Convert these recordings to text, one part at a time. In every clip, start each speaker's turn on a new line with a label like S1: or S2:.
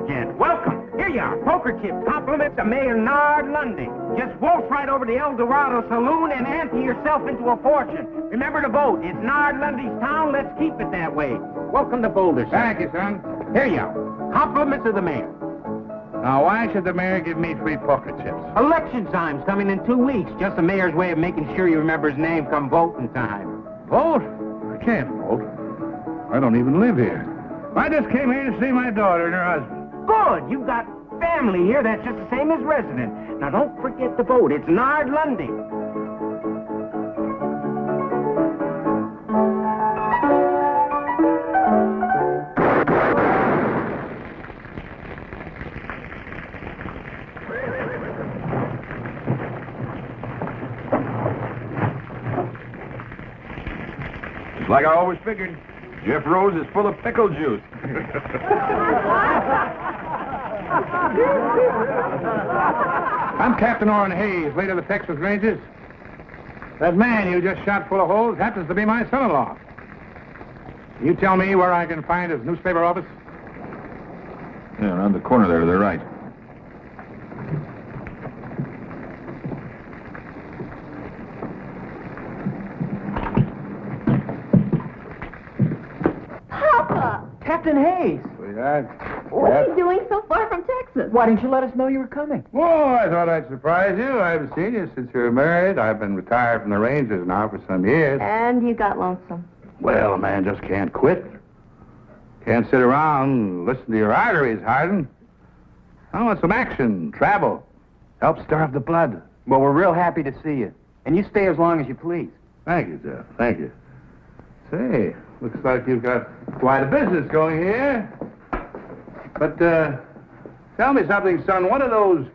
S1: gent. Welcome. Here you are. Poker chips. Compliments of Mayor Nard Lundy. Just waltz right over to El Dorado Saloon and ante yourself into a fortune. Remember to vote. It's Nard Lundy's town. Let's keep it that way. Welcome to Boulder, sir.
S2: Thank you, son.
S1: Here you are. Compliments of the mayor.
S2: Now, why should the mayor give me free poker chips?
S1: Election time's coming in 2 weeks. Just the mayor's way of making sure you remember his name come voting time.
S2: Vote? I can't vote. I don't even live here. I just came here to see my daughter and her husband.
S1: Good. You've got family here. That's just the same as resident. Now, don't forget to vote. It's Nard Lundy.
S3: Like I always figured, Jeff Rose is full of pickle juice.
S2: I'm Captain Orrin Hayes, late of the Texas Rangers. That man you just shot full of holes happens to be my son-in-law. You tell me where I can find his newspaper office?
S3: Yeah, around the corner there to the right.
S1: Captain Hayes.
S2: Sweetheart.
S4: What are you doing so far from Texas?
S1: Why didn't you let us know you were coming?
S2: Oh, I thought I'd surprise you. I haven't seen you since you were married. I've been retired from the Rangers now for some years.
S4: And you got lonesome.
S2: Well, a man just can't quit. Can't sit around and listen to your arteries harden. I want some action, travel. Help stir up the blood.
S1: Well, we're real happy to see you. And you stay as long as you please.
S2: Thank you, Jeff. Thank you. Say, looks like you've got quite a business going here. But, tell me something, son. What are those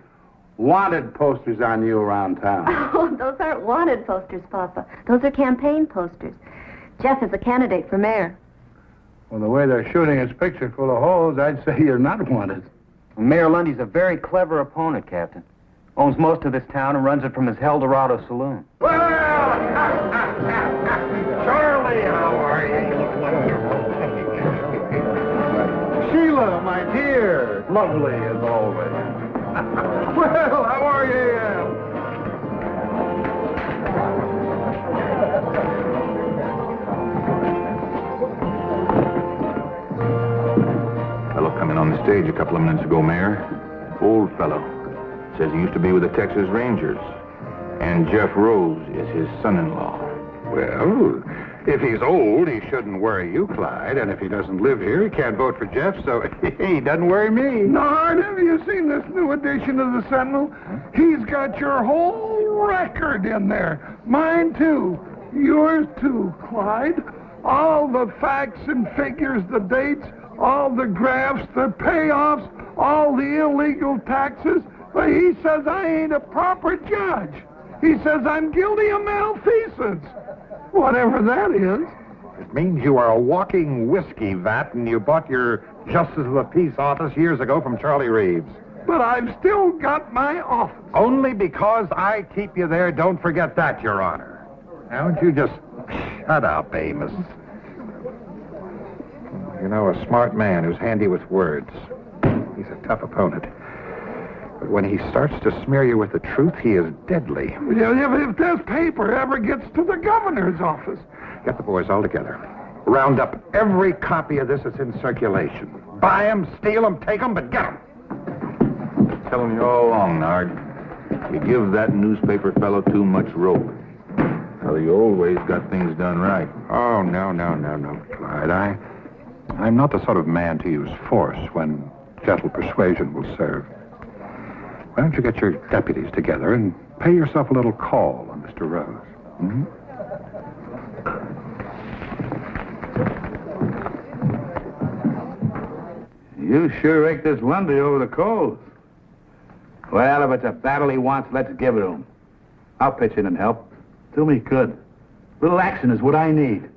S2: wanted posters on you around town?
S4: Oh, those aren't wanted posters, Papa. Those are campaign posters. Jeff is a candidate for mayor.
S2: Well, the way they're shooting his picture full of holes, I'd say you're not wanted.
S1: Mayor Lundy's a very clever opponent, Captain. Owns most of this town and runs it from his El Dorado Saloon.
S2: Well, Charlie, how are you? Sheila, my dear. Lovely as always. Well, how are you?
S3: Fellow coming on the stage a couple of minutes ago, Mayor. Old fellow. Says he used to be with the Texas Rangers. And Jeff Rose is his son-in-law.
S2: Well, if he's old, he shouldn't worry you, Clyde. And if he doesn't live here, he can't vote for Jeff, so he doesn't worry me.
S5: Nard, have you seen this new edition of the Sentinel? He's got your whole record in there. Mine, too. Yours, too, Clyde. All the facts and figures, the dates, all the graphs, the payoffs, all the illegal taxes. But he says I ain't a proper judge. He says I'm guilty of malfeasance. Whatever that is.
S2: It means you are a walking whiskey vat and you bought your Justice of the Peace office years ago from Charlie Reeves.
S5: But I've still got my office.
S2: Only because I keep you there, don't forget that, Your Honor. Now, don't you just shut up, Amos. You know, a smart man who's handy with words. He's a tough opponent. But when he starts to smear you with the truth, he is deadly.
S5: If this paper ever gets to the governor's office.
S2: Get the boys all together. Round up every copy of this that's in circulation. Buy them, steal them, take them, but get them.
S3: Telling you all along, Nard. You give that newspaper fellow too much rope. Well, you always got things done right.
S2: Oh, no, Clyde. I'm not the sort of man to use force when gentle persuasion will serve. Why don't you get your deputies together and pay yourself a little call on Mr. Rose? Hmm?
S5: You sure raked this Lundy over the coals. Well, if it's a battle he wants, let's give it to him. I'll pitch in and help. Do me good. Little action is what I need.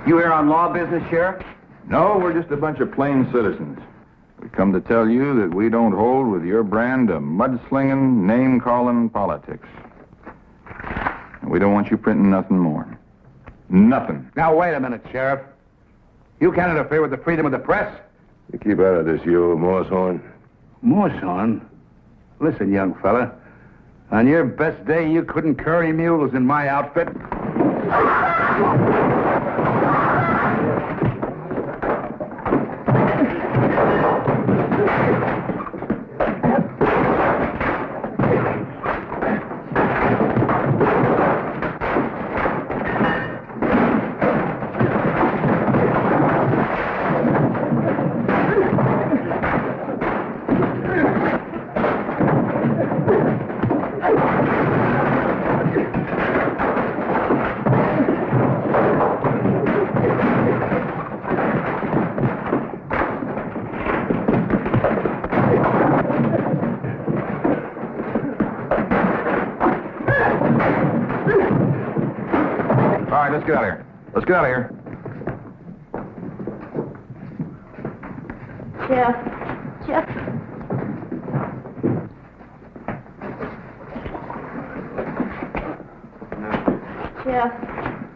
S1: You here on law business, Sheriff?
S3: No, we're just a bunch of plain citizens. We come to tell you that we don't hold with your brand of mudslinging, name-calling politics. And we don't want you printing nothing more. Nothing.
S6: Now, wait a minute, Sheriff. You can't interfere with the freedom of the press.
S7: You keep out of this, you Moosehorn.
S6: Moosehorn? Listen, young fella. On your best day, you couldn't curry mules in my outfit.
S3: Let's get out of here. Let's get out of here.
S4: Jeff.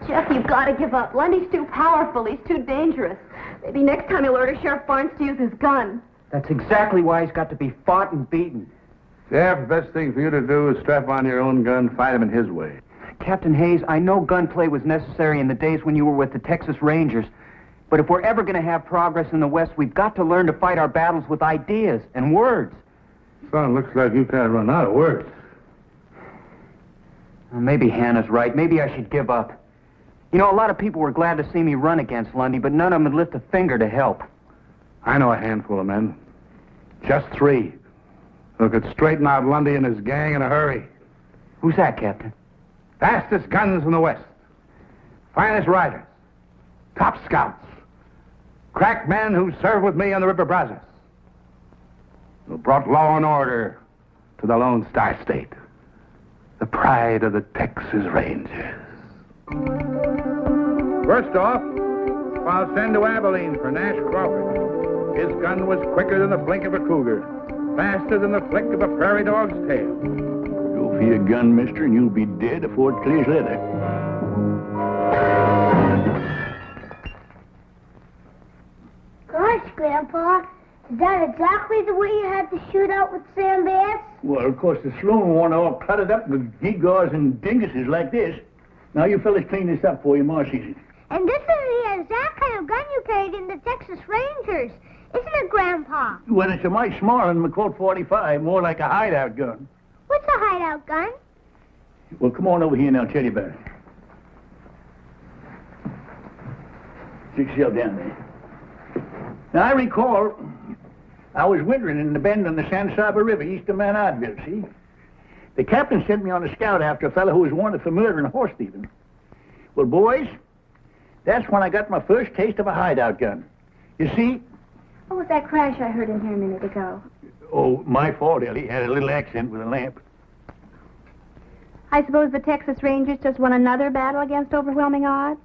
S4: Jeff, you've got to give up. Lundy's too powerful. He's too dangerous. Maybe next time he'll order Sheriff Barnes to use his gun.
S1: That's exactly why he's got to be fought and beaten.
S6: Sheriff, the best thing for you to do is strap on your own gun, fight him in his way.
S1: Captain Hayes, I know gunplay was necessary in the days when you were with the Texas Rangers. But if we're ever going to have progress in the West, we've got to learn to fight our battles with ideas and words.
S6: Son, looks like you kind of run out of words.
S1: Well, maybe Hannah's right. Maybe I should give up. You know, a lot of people were glad to see me run against Lundy, but none of them would lift a finger to help.
S6: I know a handful of men. Just 3. Who could straighten out Lundy and his gang in a hurry.
S1: Who's that, Captain?
S6: Fastest guns in the West. Finest riders. Top scouts. Crack men who served with me on the River Brazos. Who brought law and order to the Lone Star State. The pride of the Texas Rangers. First off, I'll send to Abilene for Nash Crawford. His gun was quicker than the blink of a cougar. Faster than the flick of a prairie dog's tail.
S8: Go for your gun, mister, and you'll be dead afore it clears leather.
S9: Gosh, Grandpa, is that exactly the way you had to shoot out with Sam Bass?
S8: Well, of course, the saloon wasn't all cluttered up with gewgaws and dinguses like this. Now, you fellas clean this up for you, Ma sees it.
S9: And this is the exact kind of gun you carried in the Texas Rangers, isn't it, Grandpa?
S8: Well, it's a mite smaller than the Colt 45, more like a hideout gun.
S9: What's a hideout gun?
S8: Well, come on over here and I'll tell you about it. Stick yourself down there. Now, I recall I was wintering in the bend on the San Saba River east of Mount Oddville, see? The captain sent me on a scout after a fellow who was wanted for murder and horse thieving. Well, boys, that's when I got my first taste of a hideout gun. You see...
S4: What was that crash I heard in here a minute ago?
S8: Oh, my fault, Ellie. Had a little accident with a lamp.
S4: I suppose the Texas Rangers just won another battle against overwhelming odds?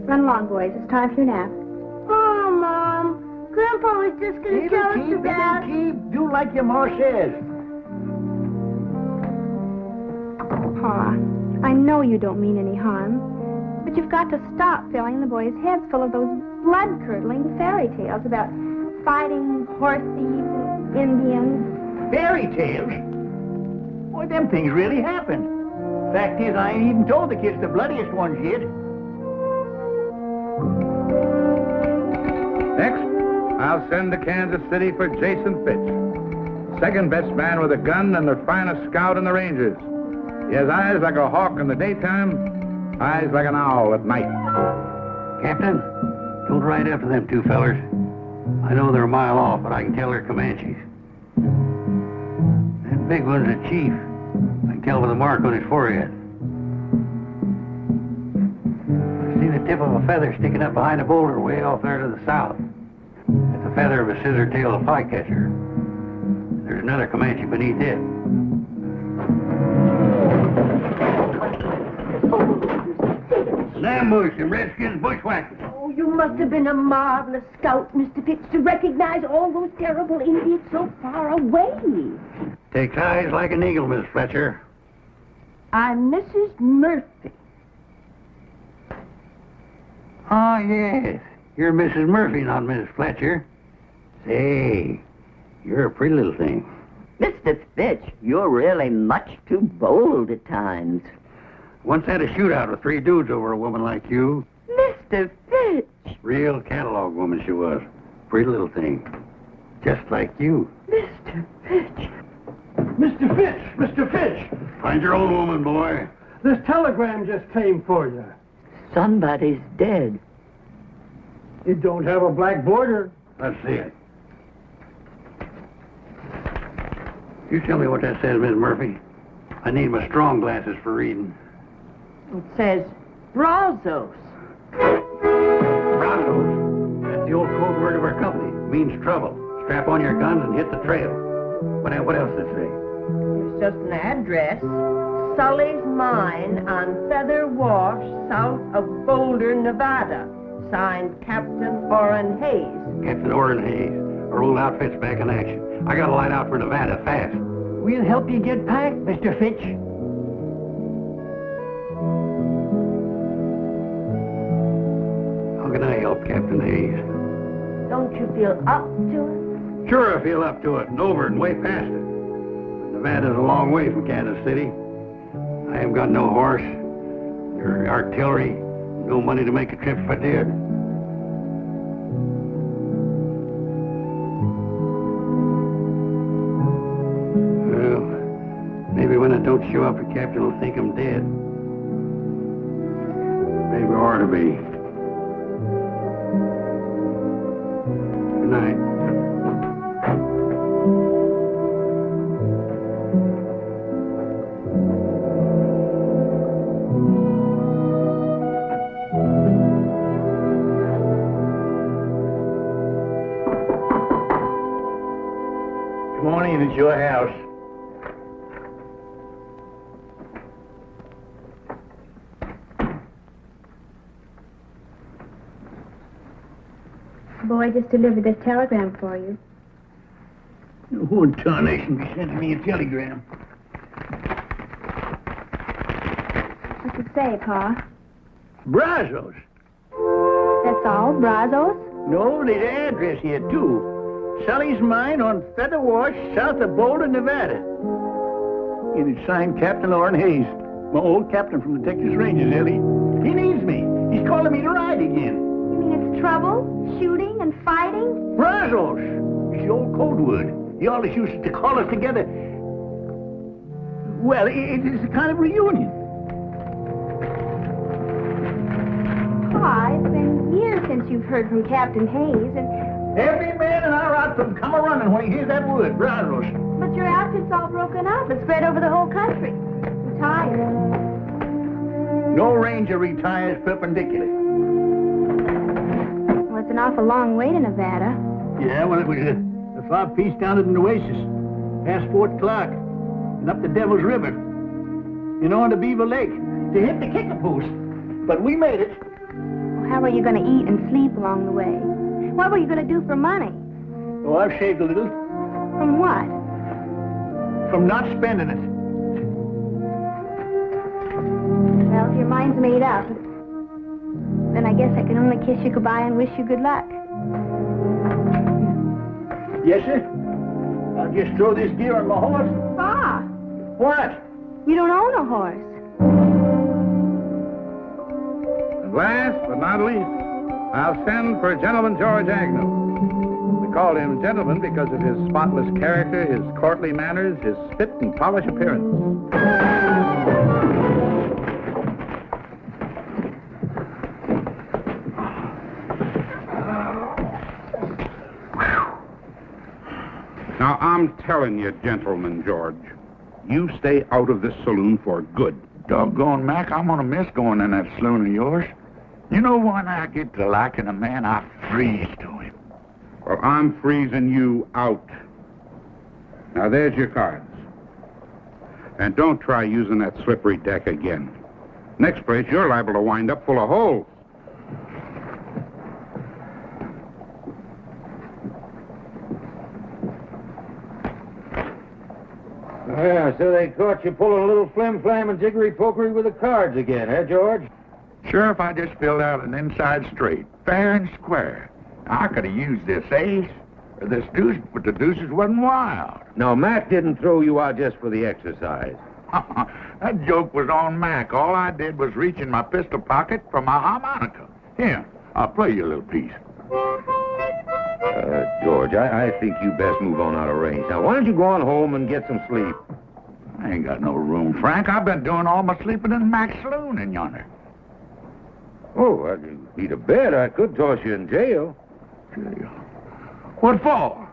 S4: Run along, boys. It's time for your nap.
S9: Oh, Mom. Grandpa was just going to tell us about...
S8: Keep. Do like your ma says.
S4: Pa, I know you don't mean any harm. But you've got to stop filling the boys' heads full of those blood-curdling fairy tales about fighting horse thieves, Indians.
S8: Fairy tales? Boy, them things really happened. Fact is, I ain't even told the kids the bloodiest ones yet.
S6: Next, I'll send to Kansas City for Jason Fitch. Second best man with a gun and the finest scout in the Rangers. He has eyes like a hawk in the daytime, eyes like an owl at night.
S10: Captain, don't ride after them 2 fellers. I know they're a mile off, but I can tell they're Comanches. That big one's a chief. I can tell by the mark on his forehead. I see the tip of a feather sticking up behind a boulder way off there to the south. It's the feather of a scissor-tailed flycatcher. There's another Comanche beneath it. An ambush, and Redskins bushwhackers.
S9: Oh, you must have been a marvelous scout, Mr. Fitz, to recognize all those terrible Indians so far away.
S10: Takes eyes like an eagle, Miss Fletcher.
S9: I'm Mrs. Murphy.
S10: Oh, yes. You're Mrs. Murphy, not Mrs. Fletcher. Say, you're a pretty little thing.
S11: Mr. Fitch, you're really much too bold at times.
S10: Once had a shootout with 3 dudes over a woman like you.
S11: Mr. Fitch!
S10: Real catalog woman she was. Pretty little thing. Just like you.
S11: Mr. Fitch!
S12: Mr. Fitch! Mr. Fitch!
S10: Find your own woman, boy.
S12: This telegram just came for you.
S11: Somebody's dead.
S12: It don't have a black border.
S10: Let's see it. You tell me what that says, Miss Murphy. I need my strong glasses for reading.
S9: It says Brazos.
S10: Brazos. That's the old code word of our company. It means trouble. Strap on your guns and hit the trail. What else does it say?
S9: It's just an address. Sully's Mine on Feather Wash, south of Boulder, Nevada. Signed Captain Orrin Hayes.
S10: Captain Orrin Hayes. Our old outfit's back in action. I gotta light out for Nevada fast.
S12: We'll help you get packed, Mr. Fitch.
S10: How can I help, Captain Hayes?
S9: Don't you feel up to it?
S10: Sure, I feel up to it, and over and way past it. Nevada's a long way from Kansas City. I haven't got no horse, or artillery, no money to make a trip if I did. Well, maybe when I don't show up, the captain will think I'm dead. Maybe I ought to be. Good night.
S8: Come on in, it's your house.
S4: The boy just delivered this telegram for you.
S8: Who in tarnation be sending me a telegram?
S4: What's it say, Pa?
S8: Brazos.
S4: That's all? Brazos?
S8: No, there's an address here, too. Sully's Mine on Feather Wash, south of Boulder, Nevada. And it's signed Captain Orrin Hayes, my old captain from the Texas Rangers, Ellie. He needs me. He's calling me to ride again.
S4: You mean it's trouble? Shooting and fighting?
S8: Brazos. It's the old code word. He always uses to call us together. Well, it's a kind of reunion.
S4: Pa, it's been years since you've heard from Captain Hayes, and...
S8: Every man in our outfit come a-running when he hears that word, Brazos.
S4: But your outfit's all broken up. It's spread over the whole country. Retired.
S8: No ranger retires perpendicular.
S4: Well, it's an awful long way to Nevada.
S8: Yeah, well, it was a far piece down at an oasis, past Fort Clark, and up the Devil's River, and on to Beaver Lake, to hit the kicker post. But we made it.
S4: Well, how are you going to eat and sleep along the way? What were you going to do for money?
S8: Oh, I've saved a little.
S4: From what?
S8: From not spending it.
S4: Well, if your mind's made up, then I guess I can only kiss you goodbye and wish you good luck.
S8: Yes, sir. I'll just throw this gear on my horse.
S4: Pa!
S8: What?
S4: You don't own a horse.
S6: And last but not least, I'll send for Gentleman George Agnew. We call him gentleman because of his spotless character, his courtly manners, his fit and polished appearance. Now, I'm telling you, Gentleman George, you stay out of this saloon for good.
S13: Doggone, Mac, I'm gonna miss going in that saloon of yours. You know, when I get to liking a man, I freeze to him.
S6: Well, I'm freezing you out. Now, there's your cards. And don't try using that slippery deck again. Next place, you're liable to wind up full of holes.
S14: Yeah, so they caught you pulling a little flim-flam and jiggery-pokery with the cards again, eh, George?
S13: Sheriff, I just filled out an inside straight, fair and square. I could have used this ace or this deuce, but the deuces wasn't wild.
S3: No, Mac didn't throw you out just for the exercise.
S13: That joke was on Mac. All I did was reach in my pistol pocket for my harmonica. Here, I'll play you a little piece.
S3: George, I think you best move on out of range. Now, why don't you go on home and get some sleep?
S13: I ain't got no room, Frank. I've been doing all my sleeping in Mac's saloon in yonder.
S3: Oh, you need a bed. I could toss you in jail.
S13: Jail? What for?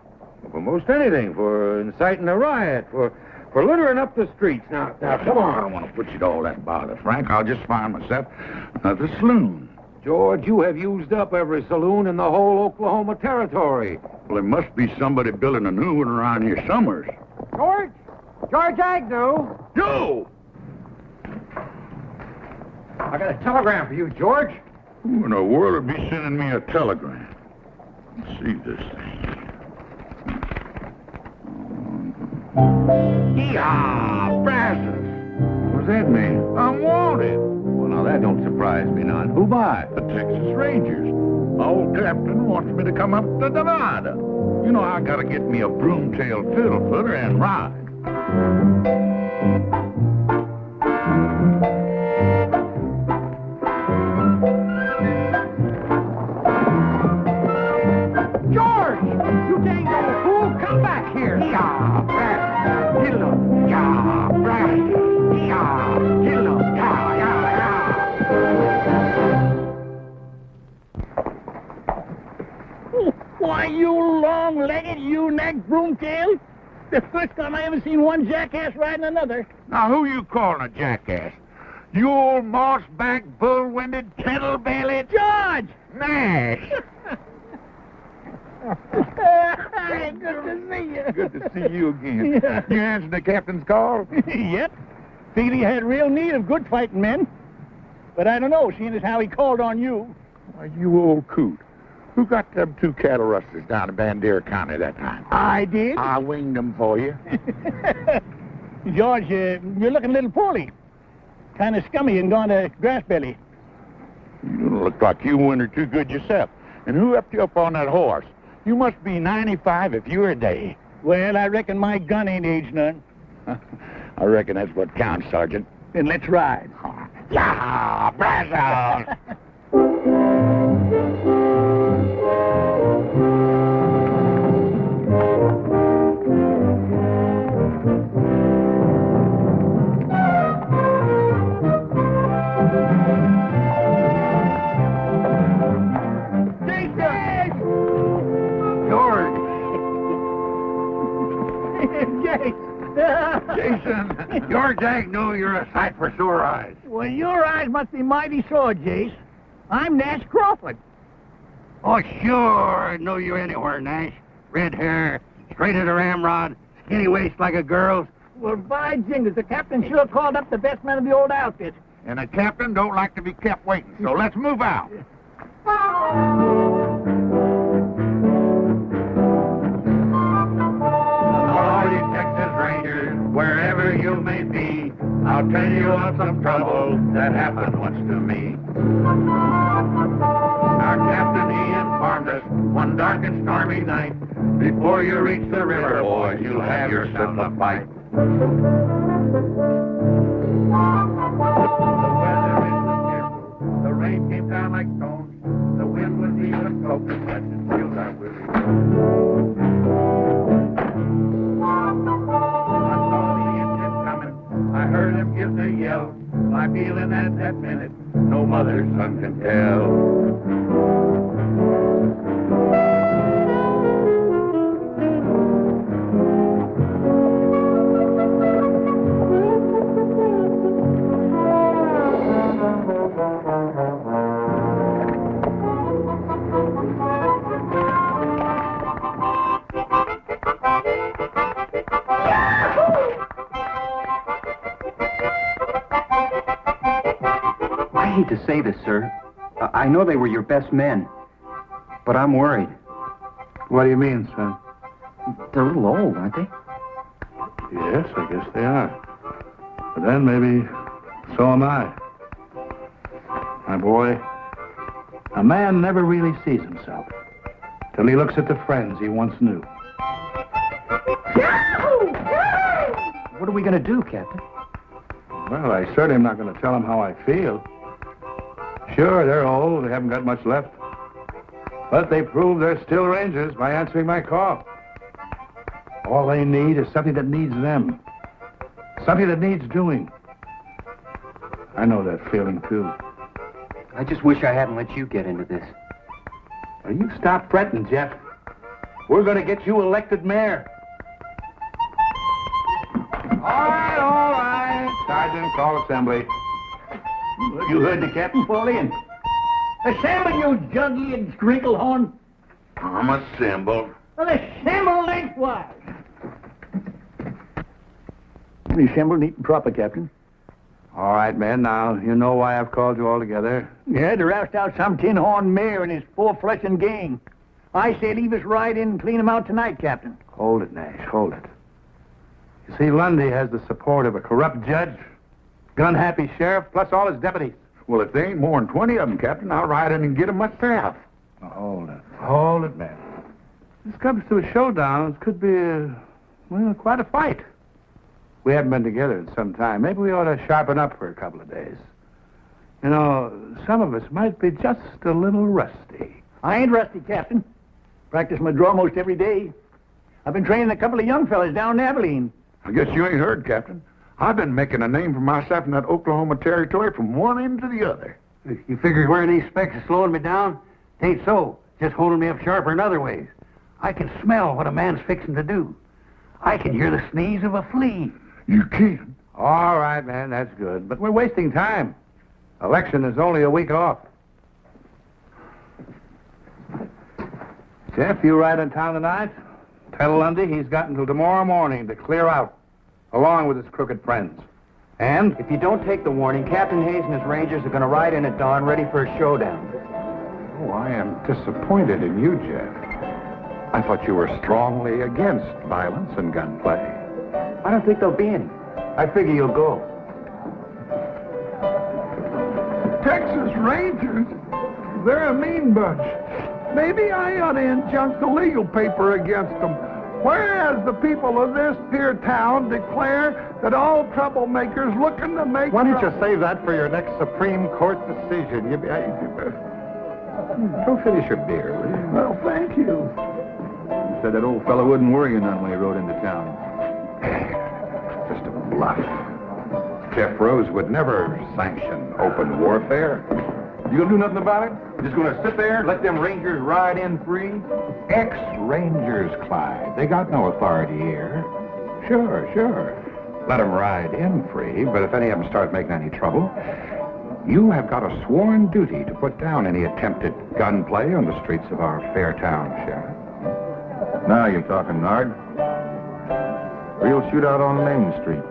S3: For most anything. For inciting a riot. For littering up the streets. Now, come on.
S13: I don't want to put you to all that bother, Frank. I'll just find myself another saloon.
S3: George, you have used up every saloon in the whole Oklahoma territory.
S13: Well, there must be somebody building a new one around here somewhere.
S1: George? George Agnew?
S13: Joe!
S1: I got a telegram for you, George.
S13: Who in the world would be sending me a telegram? Let's see this thing.
S3: Yeehaw! Brasses!
S13: What's that mean? I'm wanted.
S3: Well, now, that don't surprise me none. Who by?
S13: The Texas Rangers. My old captain wants me to come up to Nevada. You know, I gotta get me a broomtail fiddle-footer and ride.
S1: George! You dang old fool! Come back here! Yeah, Brad! Get up! Yeah, Brad! Yeah, get up!
S8: Why, you long-legged, you-necked broomtail? The first time I ever seen one jackass riding another.
S13: Now, who you calling a jackass? You old moss-backed, bull-winded, kettle-bellied...
S8: George!
S13: Nash!
S8: Hey, good to see you.
S13: Good to see you again.
S8: Yeah.
S13: You answered the captain's call?
S8: Yep. Figured he had real need of good fighting men. But I don't know, seeing as how he called on you.
S13: Why, you old coot. Who got them 2 cattle rustlers down in Bandera County that time?
S8: I did.
S13: I winged them for you.
S8: George, you're looking a little poorly. Kind of scummy and gone to grass belly.
S13: You look like you wintered too good yourself. And who upped you up on that horse? You must be 95 if you're a day.
S8: Well, I reckon my gun ain't aged none.
S13: I reckon that's what counts, Sergeant.
S8: Then let's ride.
S13: Yeah, brass out. Jason, George Agnew, you're a sight for sore eyes.
S8: Well, your eyes must be mighty sore, Jace. I'm Nash Crawford.
S10: Oh, sure. I know you anywhere, Nash. Red hair, straight as a ramrod, skinny waist like a girl's.
S8: Well, by jingles, the captain sure called up the best man of the old outfit.
S13: And a captain don't like to be kept waiting, so let's move out.
S10: All you Texas Rangers, wherever you may be, I'll tell you of some trouble that happened once to me. Our captain, he informed us one dark and stormy night, before you reach the river, boys, you'll have yourself a fight. The weather is fearful. The rain came down like stones. The wind was even soaking, but it chilled our willies. I saw the engine coming. I heard him give the yell. My feeling at that minute, no mother's son can tell.
S14: I hate to say this, sir. I know they were your best men, but I'm worried.
S10: What do you mean, son?
S14: They're a little old, aren't they?
S10: Yes, I guess they are. But then maybe so am I.
S6: My boy, a man never really sees himself till he looks at the friends he once knew.
S14: What are we going to do, Captain?
S6: Well, I certainly am not going to tell them how I feel. Sure, they're old. They haven't got much left. But they prove they're still Rangers by answering my call. All they need is something that needs them. Something that needs doing. I know that feeling, too.
S14: I just wish I hadn't let you get into this.
S6: Well, you stop fretting, Jeff. We're going to get you elected mayor. All right. Sergeant, call assembly.
S8: You heard the captain fall in. Assemble, you jug-eared scrinkle-horn.
S3: I'm assembled.
S8: Well, assemble lengthwise. We assemble neat and proper, Captain.
S6: All right, men. Now, you know why I've called you all together.
S8: Yeah, to roust out some tin-horn mayor and his four-flushing gang. I say leave us right in and clean him out tonight, Captain.
S6: Hold it, Nash. Hold it. You see, Lundy has the support of a corrupt judge, gun-happy sheriff, plus all his deputies.
S13: Well, if there ain't more than 20 of them, Captain, I'll ride in and get them myself.
S6: Now, hold it. Hold it, man. This comes to a showdown. It could be, quite a fight. We haven't been together in some time. Maybe we ought to sharpen up for a couple of days. You know, some of us might be just a little rusty.
S8: I ain't rusty, Captain. Practice my draw most every day. I've been training a couple of young fellas down in Abilene.
S13: I guess you ain't heard, Captain. I've been making a name for myself in that Oklahoma territory from one end to the other.
S10: You figure wearing these specs is slowing me down? It ain't so. Just holding me up sharper in other ways. I can smell what a man's fixing to do. I can hear the sneeze of a flea.
S13: You can?
S6: All right, man, that's good. But we're wasting time. Election is only a week off. Jeff, you ride in town tonight? Tell Lundy he's got until tomorrow morning to clear out, along with his crooked friends. And
S14: If you don't take the warning, Captain Hayes and his Rangers are going to ride in at dawn ready for a showdown.
S2: Oh, I am disappointed in you, Jeff. I thought you were strongly against violence and gunplay.
S14: I don't think there'll be any. I figure you'll go.
S5: Texas Rangers? They're a mean bunch. Maybe I ought to injunct the legal paper against them. Whereas the people of this here town declare that all troublemakers looking to make...
S2: Why don't you save that for your next Supreme Court decision? Go finish your beer, will you?
S5: Well, thank you.
S3: Said that old fellow wouldn't worry you none when he rode into town.
S2: Just a bluff. Jeff Rose would never sanction open warfare.
S3: You gonna do nothing about it? Just gonna sit there, let them Rangers ride in free?
S2: Ex-Rangers, Clyde. They got no authority here. Sure. Let them ride in free, but if any of them start making any trouble, you have got a sworn duty to put down any attempted gunplay on the streets of our fair town, Sheriff.
S3: Now you're talking, Nard. Real shootout on Main Street.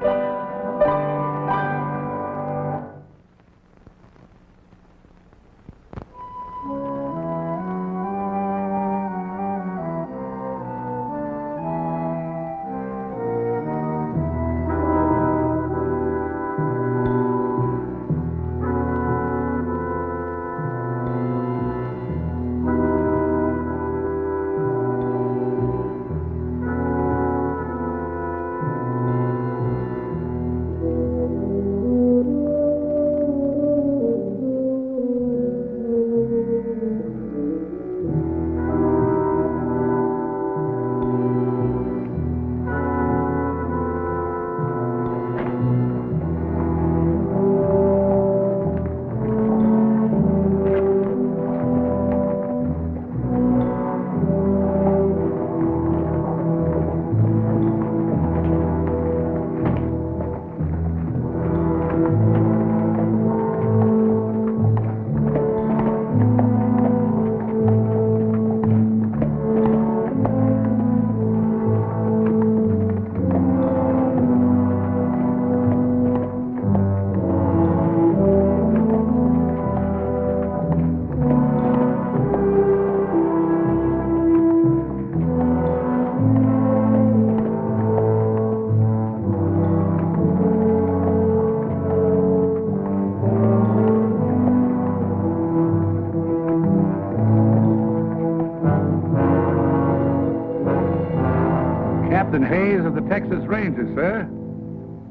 S6: of the Texas Rangers, sir.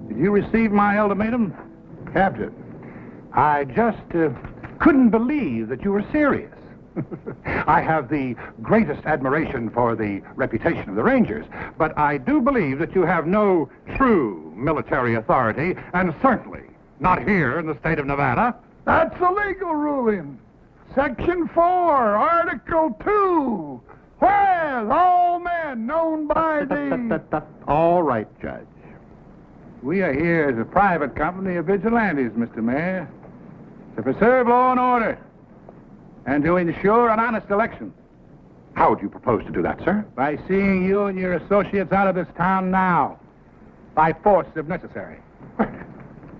S6: Did you receive my ultimatum? Captain, I just couldn't believe that you were serious. I have the greatest admiration for the reputation of the Rangers, but I do believe that you have no true military authority, and certainly not here in the state of Nevada.
S5: That's a legal ruling. Section 4, Article 2. Well, all men known by the...
S6: All right, Judge. We are here as a private company of vigilantes, Mr. Mayor, to preserve law and order and to ensure an honest election.
S2: How would you propose to do that, sir?
S6: By seeing you and your associates out of this town now, by force if necessary.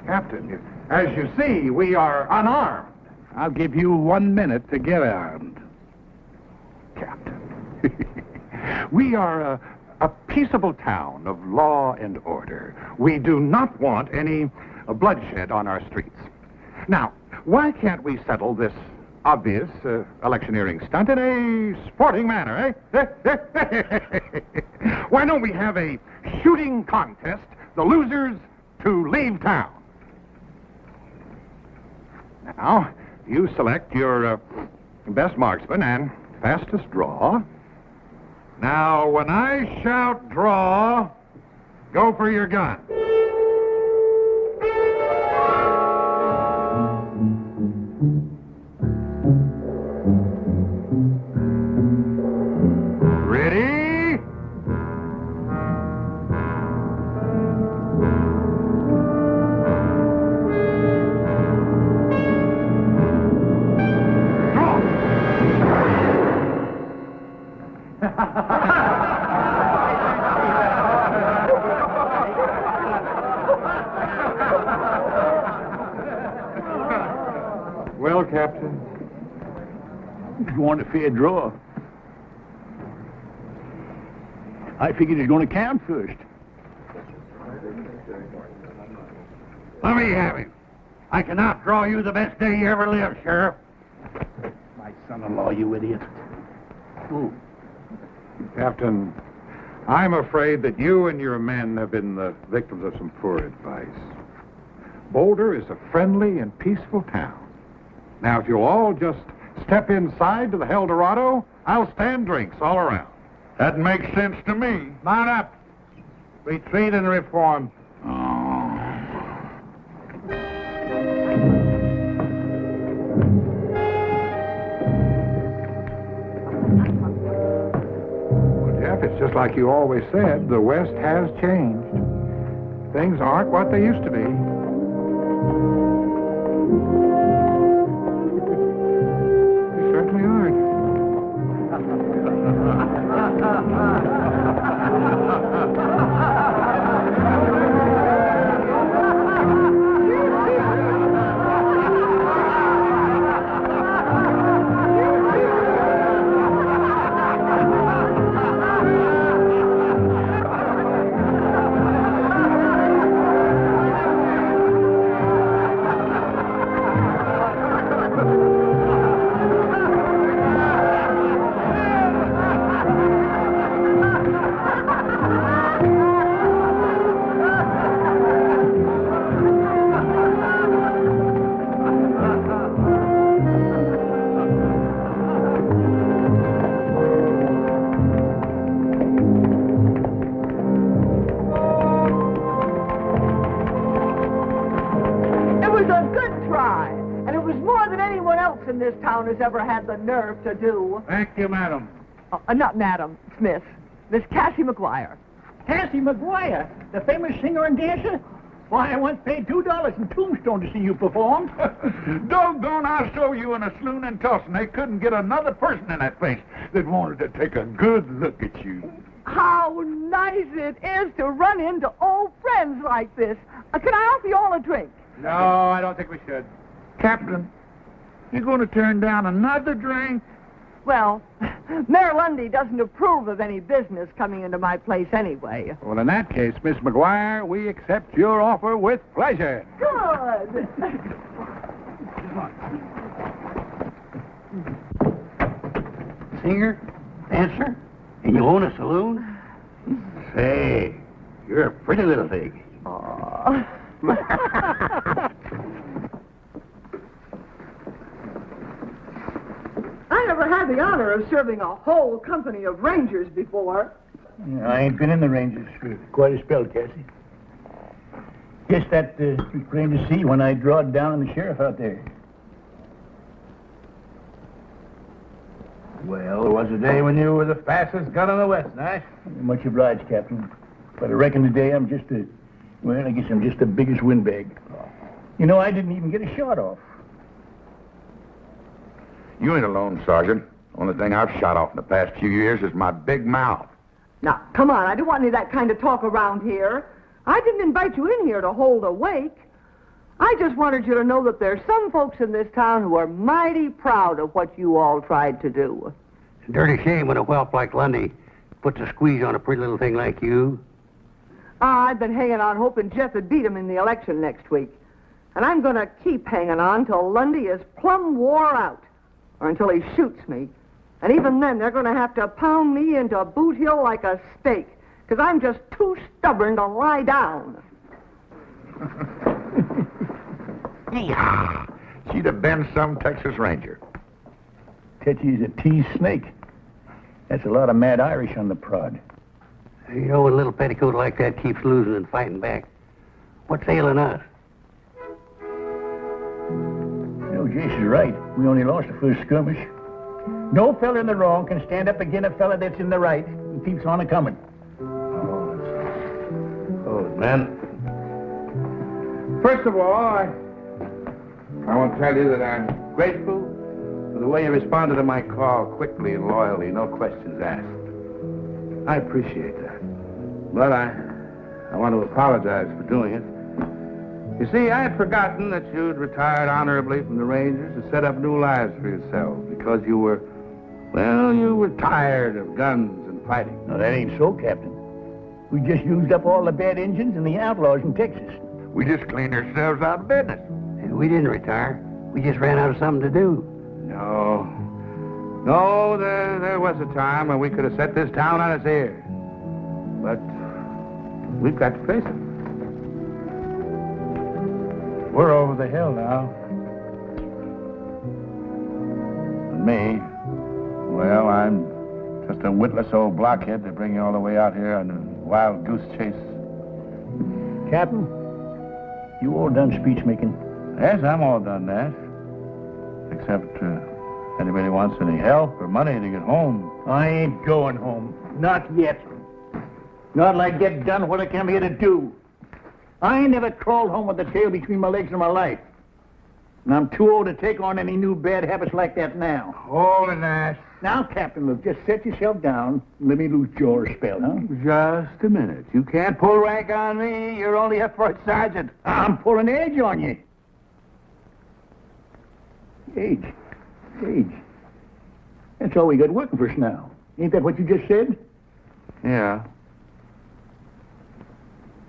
S2: Captain, as you see, we are unarmed.
S6: I'll give you 1 minute to get armed.
S2: Captain, we are a peaceable town of law and order. We do not want any bloodshed on our streets. Now, why can't we settle this obvious electioneering stunt in a sporting manner, eh? Why don't we have a shooting contest, the losers to leave town? Now, you select your best marksman and fastest draw. Now, when I shout draw, go for your gun. Ready? Well, Captain,
S8: You want a fair draw? I figured it's going to count first.
S10: Let me have him. I can outdraw you the best day you ever lived, Sheriff.
S8: My son-in-law, you idiot. Ooh.
S2: Captain, I'm afraid that you and your men have been the victims of some poor advice. Boulder is a friendly and peaceful town. Now, if you'll all just step inside to the Eldorado, I'll stand drinks all around.
S13: That makes sense to me.
S6: Mount up. Retreat and reform.
S2: Well, Jeff, it's just like you always said, the West has changed. Things aren't what they used to be. They certainly aren't.
S9: This town has ever had the nerve to do.
S6: Thank you, madam.
S9: Not Madam Smith. Miss Cassie McGuire.
S8: Cassie McGuire, the famous singer and dancer? Why, I once paid $2 in Tombstone to see you perform.
S13: Doggone, I saw you in a saloon in Tulsa, and they couldn't get another person in that place that wanted to take a good look at you.
S9: How nice it is to run into old friends like this. Can I offer you all a drink?
S6: No, I don't think we should.
S13: Captain, you going to turn down another drink?
S9: Well, Mayor Lundy doesn't approve of any business coming into my place anyway.
S6: Well, in that case, Miss McGuire, we accept your offer with pleasure.
S9: Good.
S10: Singer? Dancer? And you own a saloon? Say, You're a pretty little thing.
S9: Aw.
S15: I never had the honor of serving a whole company of rangers before.
S8: I ain't been in the Rangers for quite a spell, Cassie. Guess that was plain to see when I drawed down on the sheriff out there.
S6: Well, there was a day when you were the fastest gun in the West, Nash.
S8: Much obliged, Captain. But I reckon today I'm just the biggest windbag. You know, I didn't even get a shot off.
S13: You ain't alone, Sergeant. Only thing I've shot off in the past few years is my big mouth.
S15: Now, come on, I don't want any of that kind of talk around here. I didn't invite you in here to hold a wake. I just wanted you to know that there's some folks in this town who are mighty proud of what you all tried to do.
S10: It's a dirty shame when a whelp like Lundy puts a squeeze on a pretty little thing like you.
S15: I've been hanging on hoping Jeff would beat him in the election next week. And I'm going to keep hanging on till Lundy is plumb wore out. Or until he shoots me. And even then, they're going to have to pound me into Boot Hill like a steak. Because I'm just too stubborn to lie down.
S13: Yeah. She'd have been some Texas Ranger.
S8: Tetchy's a teased snake. That's a lot of mad Irish on the prod.
S10: You know, when a little petticoat like that keeps losing and fighting back, what's ailing us?
S8: No, Jason's right. We only lost the first skirmish. No fella in the wrong can stand up against a fella that's in the right. He keeps on a-coming.
S6: Oh, man. First of all, I want to tell you that I'm grateful for the way you responded to my call quickly and loyally, no questions asked. I appreciate that. But I want to apologize for doing it. You see, I had forgotten that you'd retired honorably from the Rangers to set up new lives for yourself because you were tired of guns and fighting.
S8: No, that ain't so, Captain. We just used up all the bad engines and the outlaws in Texas.
S13: We just cleaned ourselves out of business.
S10: We didn't retire. We just ran out of something to do.
S6: No, there was a time when we could have set this town on its ear. But we've got to face it. We're over the hill now. And me, well, I'm just a witless old blockhead to bring you all the way out here on a wild goose chase.
S8: Captain, you all done speech making?
S6: Yes, I'm all done, Nash. Except anybody wants any help or money to get home.
S8: I ain't going home. Not yet. Not till I get done what I came here to do. I ain't never crawled home with the tail between my legs in my life. And I'm too old to take on any new bad habits like that now.
S6: Hold it, Nash.
S8: Now, Captain, look, just set yourself down and let me loose jaw a spell, huh?
S6: Just a minute. You can't pull rank on me. You're only a first sergeant.
S8: I'm pulling age on you. Age. That's all we got working for us now. Ain't that what you just said?
S6: Yeah.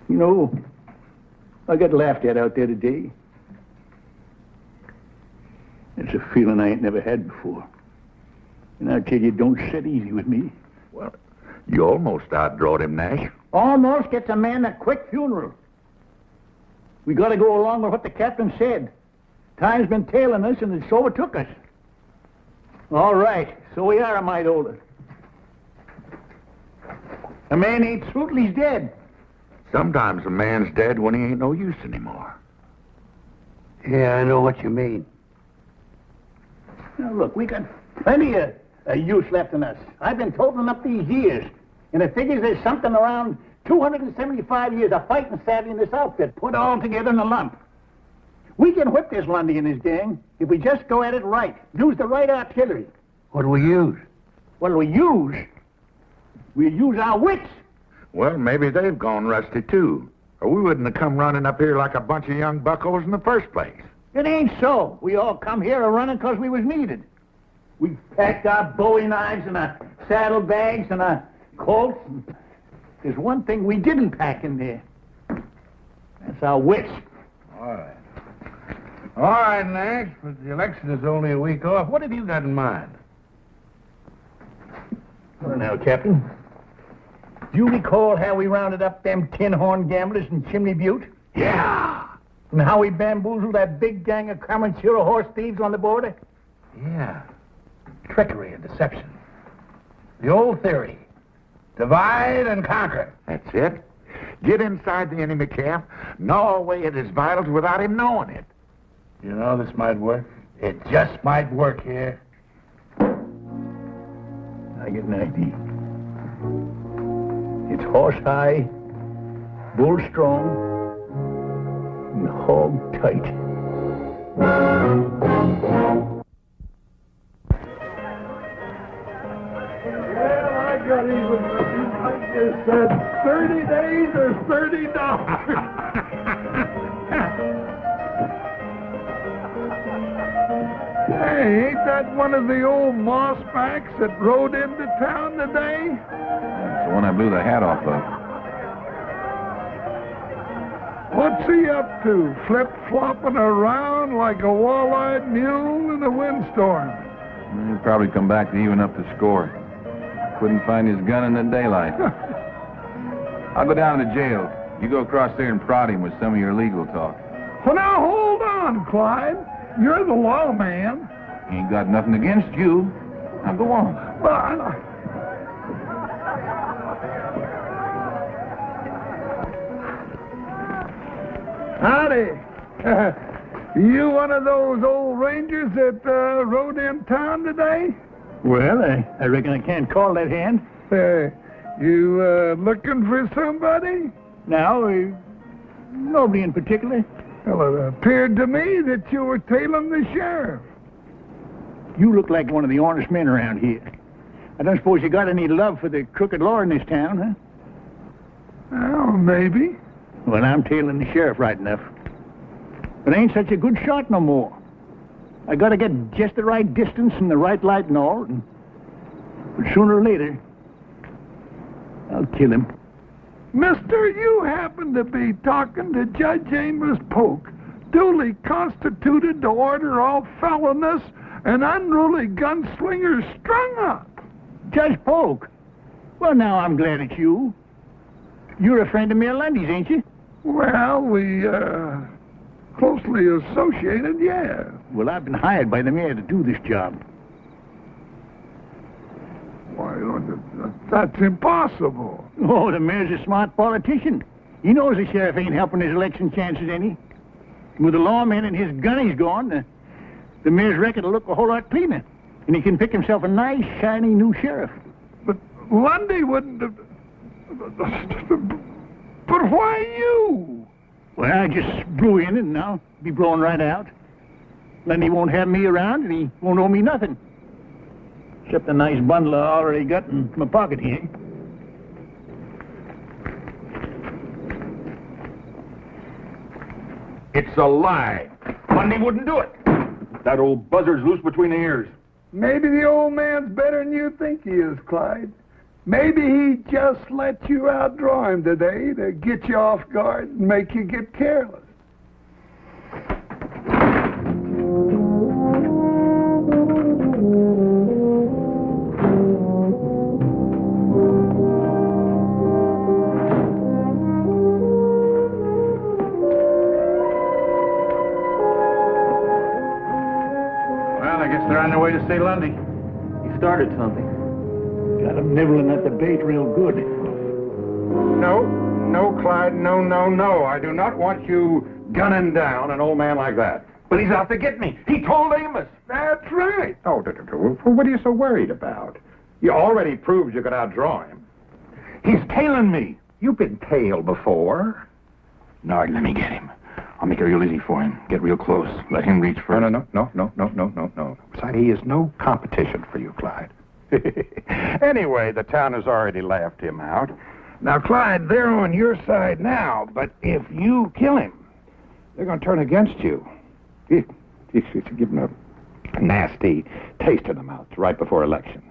S8: You know, I got laughed at out there today. It's a feeling I ain't never had before. And I tell you, don't sit easy with me.
S13: Well, you almost outdrawed him, Nash.
S8: Almost gets a man a quick funeral. We got to go along with what the captain said. Time's been tailing us, and it's overtook us. All right, so we are a mite older. A man ain't through till he's dead.
S13: Sometimes a man's dead when he ain't no use anymore.
S10: Yeah, I know what you mean.
S8: Now, look, we got plenty of use left in us. I've been totaling up these years, and it figures there's something around 275 years of fighting savvy in this outfit, put all together in a lump. We can whip this Lundy and his gang if we just go at it right, use the right artillery.
S10: What do we use?
S8: What do we use? We use our wits.
S13: Well, maybe they've gone rusty, too. Or we wouldn't have come running up here like a bunch of young buckos in the first place.
S8: It ain't so. We all come here a-running because we was needed. We packed our bowie knives and our saddlebags and our Colts. There's one thing we didn't pack in there. That's our wits.
S6: All right, Nash, but the election is only a week off. What have you got in mind?
S8: Well, now, Captain, Do you recall how we rounded up them tin-horn gamblers in Chimney Butte?
S13: Yeah.
S8: And how we bamboozled that big gang of Comanchero horse thieves on the border?
S6: Yeah. Trickery and deception. The old theory. Divide and conquer.
S13: That's it. Get inside the enemy camp, gnaw away at his vitals without him knowing it.
S6: You know this might work? It just might work here.
S8: I get an idea. It's horse high, bull strong, and hog tight.
S5: Well, I got even with you. I just said 30 days or $30. Hey, ain't that one of the old mossbacks that rode into town today?
S3: That's the one I blew the hat off of.
S5: What's he up to? Flip-flopping around like a wall-eyed mule in a windstorm.
S3: He'll probably come back to even up the score. Couldn't find his gun in the daylight. I'll go down to the jail. You go across there and prod him with some of your legal talk.
S5: Well, now, hold on, Clyde. You're the lawman.
S3: He ain't got nothing against you. Now go on.
S5: Well, howdy. You one of those old rangers that rode in town today?
S8: Well, I reckon I can't call that hand.
S5: You looking for somebody?
S8: No, nobody in particular.
S5: Well, it appeared to me that you were tailing the sheriff.
S8: You look like one of the honest men around here. I don't suppose you got any love for the crooked law in this town, huh?
S5: Well, maybe.
S8: Well, I'm tailing the sheriff right enough. But I ain't such a good shot no more. I gotta get just the right distance and the right light and all. But sooner or later, I'll kill him.
S5: Mister, you happen to be talking to Judge Amos Polk, duly constituted to order all felonious and unruly gunslingers strung up.
S8: Judge Polk? Well, now I'm glad it's you. You're a friend of Mayor Lundy's, ain't you?
S5: Well, we, closely associated, yeah.
S8: Well, I've been hired by the mayor to do this job.
S5: Why, that's impossible.
S8: Oh, the mayor's a smart politician. He knows the sheriff ain't helping his election chances any. With the lawman and his gunnies gone, the mayor's record will look a whole lot cleaner. And he can pick himself a nice, shiny new sheriff.
S5: But Lundy wouldn't have... But why you?
S8: Well, I just blew in and now be blowing right out. Lundy won't have me around and he won't owe me nothing. Except the nice bundle I already got in my pocket here.
S3: It's a lie. Lundy wouldn't do it. That old buzzard's loose between the ears.
S5: Maybe the old man's better than you think he is, Clyde. Maybe he just let you outdraw him today to get you off guard and make you get careless.
S6: Well, I guess they're on their way to see Lundy.
S14: You started something.
S8: Got him nibbling at the bait real good.
S2: No, Clyde, no. I do not want you gunning down an old man like that.
S3: But he's out to get me. He told Amos.
S2: That's right. Oh, what are you so worried about? You already proved you could outdraw him.
S3: He's tailing me.
S2: You've been tailed before.
S3: Nard, let me get him. I'll make it real easy for him. Get real close. Let him reach first.
S2: No. Besides, he is no competition for you, Clyde. Anyway, the town has already laughed him out. Now, Clyde, they're on your side now, but if you kill him, they're going to turn against you. You should give them a nasty taste in the mouth right before election.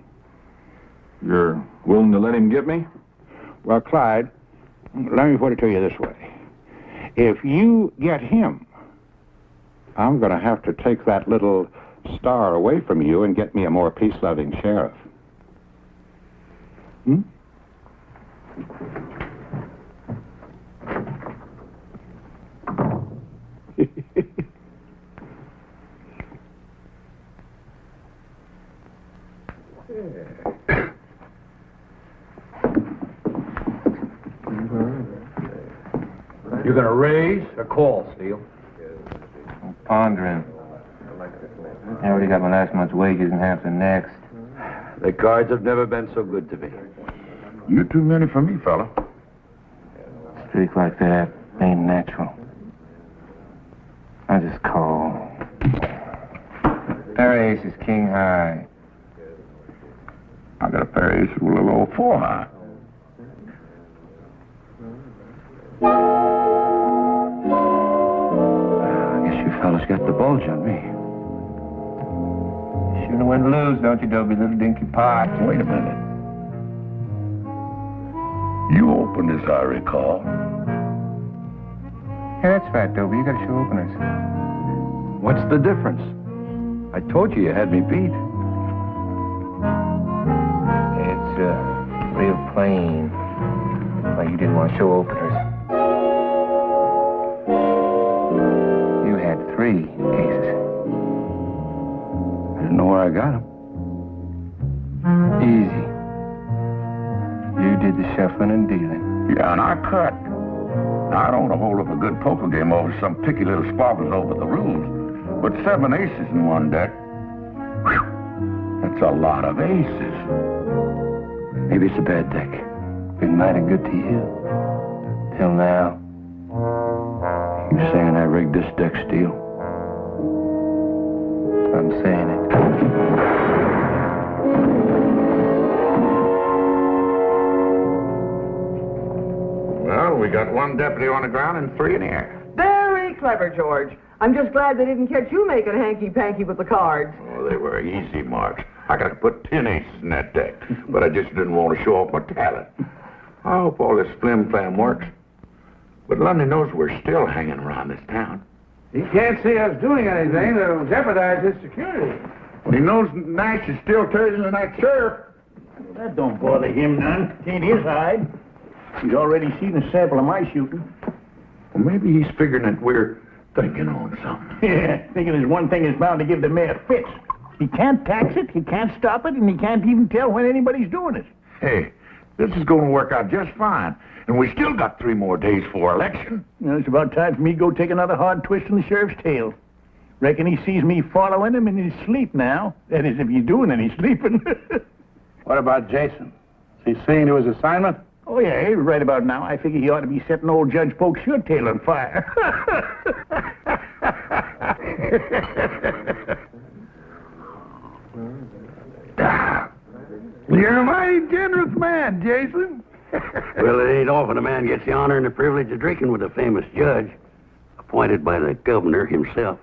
S3: You're willing to let him get me?
S2: Well, Clyde, let me put it to you this way. If you get him, I'm going to have to take that little star away from you and get me a more peace-loving sheriff.
S6: You gonna raise or call, Steele?
S3: I'm pondering. I already got my last month's wages and half the next.
S10: The cards have never been so good to me.
S13: You too many for me, fella.
S3: A streak like that ain't natural. I just call. Pair of aces, king high.
S13: I got a pair of aces with a little old 4 high.
S3: I guess you fellas got the bulge on me. You shouldn't win to lose, don't you, Dobie, little dinky pot?
S13: Wait a minute. You opened this, I recall.
S3: Yeah, that's right, Dobie. You got to show openers.
S10: What's the difference? I told you had me beat.
S3: It's real plain. Why you didn't want to show openers. You had 3 aces.
S10: I didn't know where I got them.
S3: Easy. You did the shuffling and dealing.
S13: Yeah, and I cut. Now, I don't want to hold up a good poker game over some picky little squabbles over the rules. But 7 aces in one deck, whew, that's a lot of aces.
S10: Maybe it's a bad deck.
S3: Been mighty good to you. Till now.
S10: You saying I rigged this deck, Steele?
S3: I'm saying it.
S13: Well, we got 1 deputy on the ground and 3 in the air.
S15: Very clever, George. I'm just glad they didn't catch you making hanky-panky with the cards.
S13: Oh, they were easy marks. I got to put 10 aces in that deck, but I just didn't want to show off my talent. I hope all this flim-flam works. But Lundy knows we're still hanging around this town.
S6: He can't see us doing anything that'll jeopardize his security.
S13: Well, he knows Nash is still turning in that sheriff.
S8: Well, that don't bother him none. It ain't his hide. He's already seen a sample of my shooting.
S13: Well, maybe he's figuring that we're thinking on something.
S8: Yeah, thinking there's one thing that's bound to give the mayor fits. He can't tax it, he can't stop it, and he can't even tell when anybody's doing it.
S13: Hey, this is going to work out just fine. And we still got 3 more days for election.
S8: You know, it's about time for me to go take another hard twist in the sheriff's tail. Reckon he sees me following him in his sleep now. That is, if he's doing any sleeping.
S6: What about Jason? Is he seeing to his assignment?
S8: Oh, yeah, right about now. I figure he ought to be setting old Judge Polk's shirt tail on fire.
S5: You're a mighty generous man, Jason.
S10: Well, it ain't often a man gets the honor and the privilege of drinking with a famous judge, appointed by the governor himself.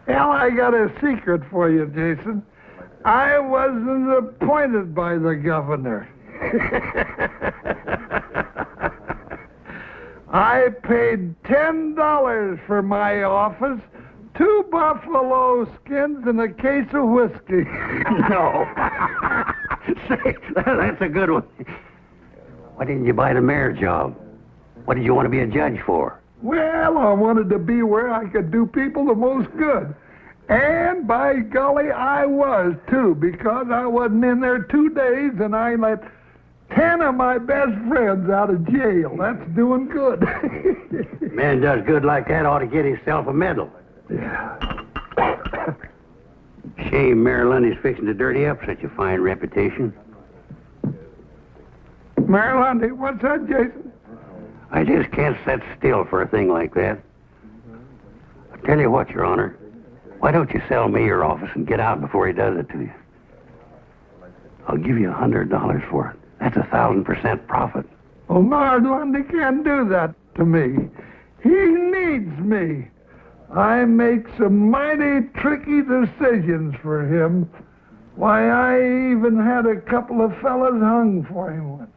S5: Well, I got a secret for you, Jason. I wasn't appointed by the governor. I paid $10 for my office, 2 buffalo skins, and a case of whiskey.
S10: No. Say, that's a good one. Why didn't you buy the mayor job? What did you want to be a judge for?
S5: Well, I wanted to be where I could do people the most good. And by golly, I was, too, because I wasn't in there 2 days and I let 10 of my best friends out of jail. That's doing good.
S10: Man does good like that ought to get himself a medal.
S5: Yeah.
S10: Shame Mayor Lundy's fixing to dirty up such a fine reputation.
S5: Mayor Lundy, what's that, Jason?
S10: I just can't sit still for a thing like that. I tell you what, Your Honor. Why don't you sell me your office and get out before he does it to you? I'll give you $100 for it. That's 1,000% profit.
S5: Well, Mayor Lundy can't do that to me. He needs me. I make some mighty tricky decisions for him. Why, I even had a couple of fellas hung for him once.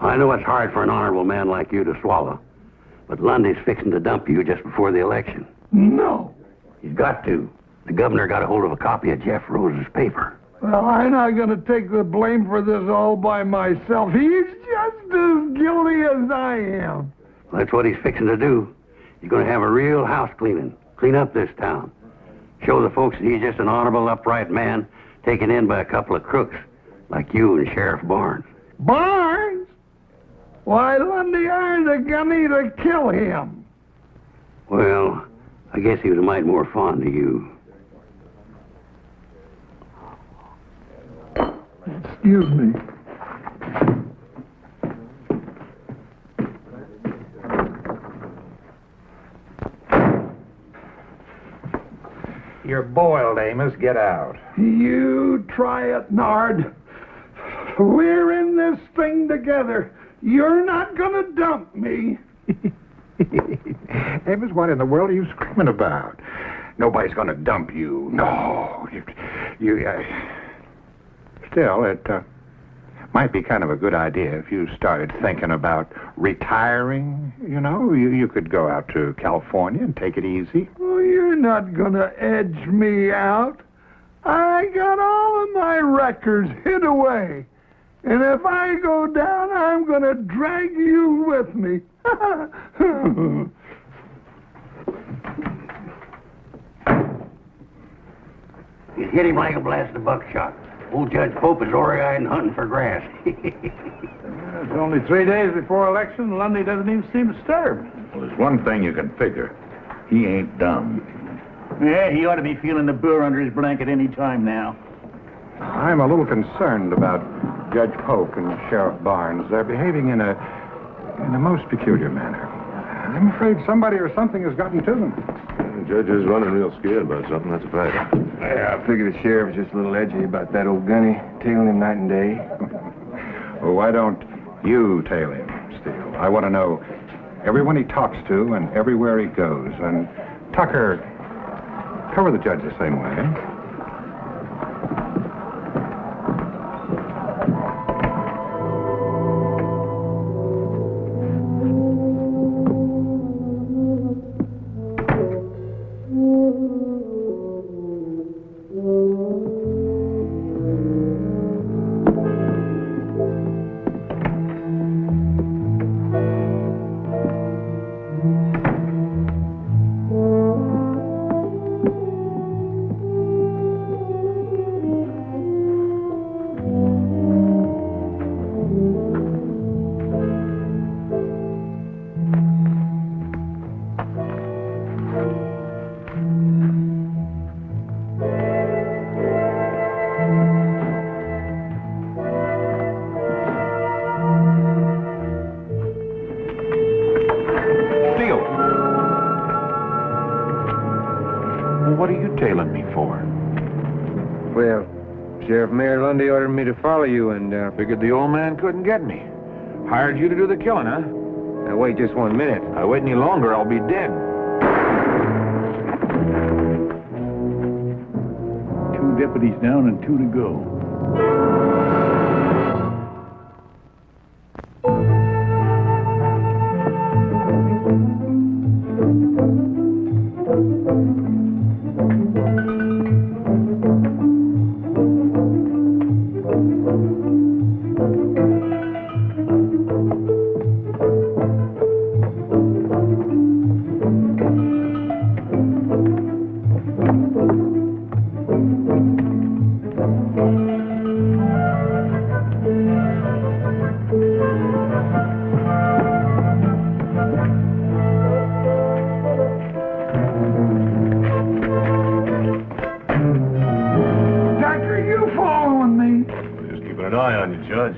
S10: I know it's hard for an honorable man like you to swallow, but Lundy's fixing to dump you just before the election.
S5: No.
S10: He's got to. The governor got a hold of a copy of Jeff Rose's paper.
S5: Well, I'm not going to take the blame for this all by myself. He's just as guilty as I am.
S10: That's what he's fixing to do. He's going to have a real house cleaning. Clean up this town. Show the folks that he's just an honorable, upright man taken in by a couple of crooks like you and Sheriff Barnes.
S5: Barnes? Why, Lundy hired the gunny to kill him.
S10: Well, I guess he was a mite more fond of you.
S5: Excuse me.
S6: You're boiled, Amos. Get out.
S5: You try it, Nard. We're in this thing together. You're not gonna dump me.
S2: Amos, what in the world are you screaming about? Nobody's going to dump you. No. Still, it might be kind of a good idea if you started thinking about retiring. You know, you could go out to California and take it easy.
S5: Oh, you're not gonna edge me out. I got all of my records hid away. And if I go down, I'm gonna drag you with me.
S10: He's hit him like a blast of buckshot. Old Judge Pope is ori-eyed and hunting for grass.
S6: It's only 3 days before election, and Lundy doesn't even seem disturbed.
S13: Well, there's one thing you can figure. He ain't dumb.
S8: Yeah, he ought to be feeling the burr under his blanket any time now.
S2: I'm a little concerned about Judge Pope and Sheriff Barnes. They're behaving in a most peculiar manner. I'm afraid somebody or something has gotten to them.
S7: The judge is running real scared about something, that's a fact.
S16: Yeah, I figure the sheriff is just a little edgy about that old gunny, tailing him night and day.
S2: Well, why don't you tail him, Steele? I want to know everyone he talks to and everywhere he goes. And Tucker, cover the judge the same way.
S13: What are you tailing me for?
S16: Well, Sheriff Mayor Lundy ordered me to follow you and,
S13: Figured the old man couldn't get me. Hired you to do the killing, huh?
S16: Now, wait just 1 minute.
S13: If I wait any longer, I'll be dead.
S8: 2 deputies down and 2 to go.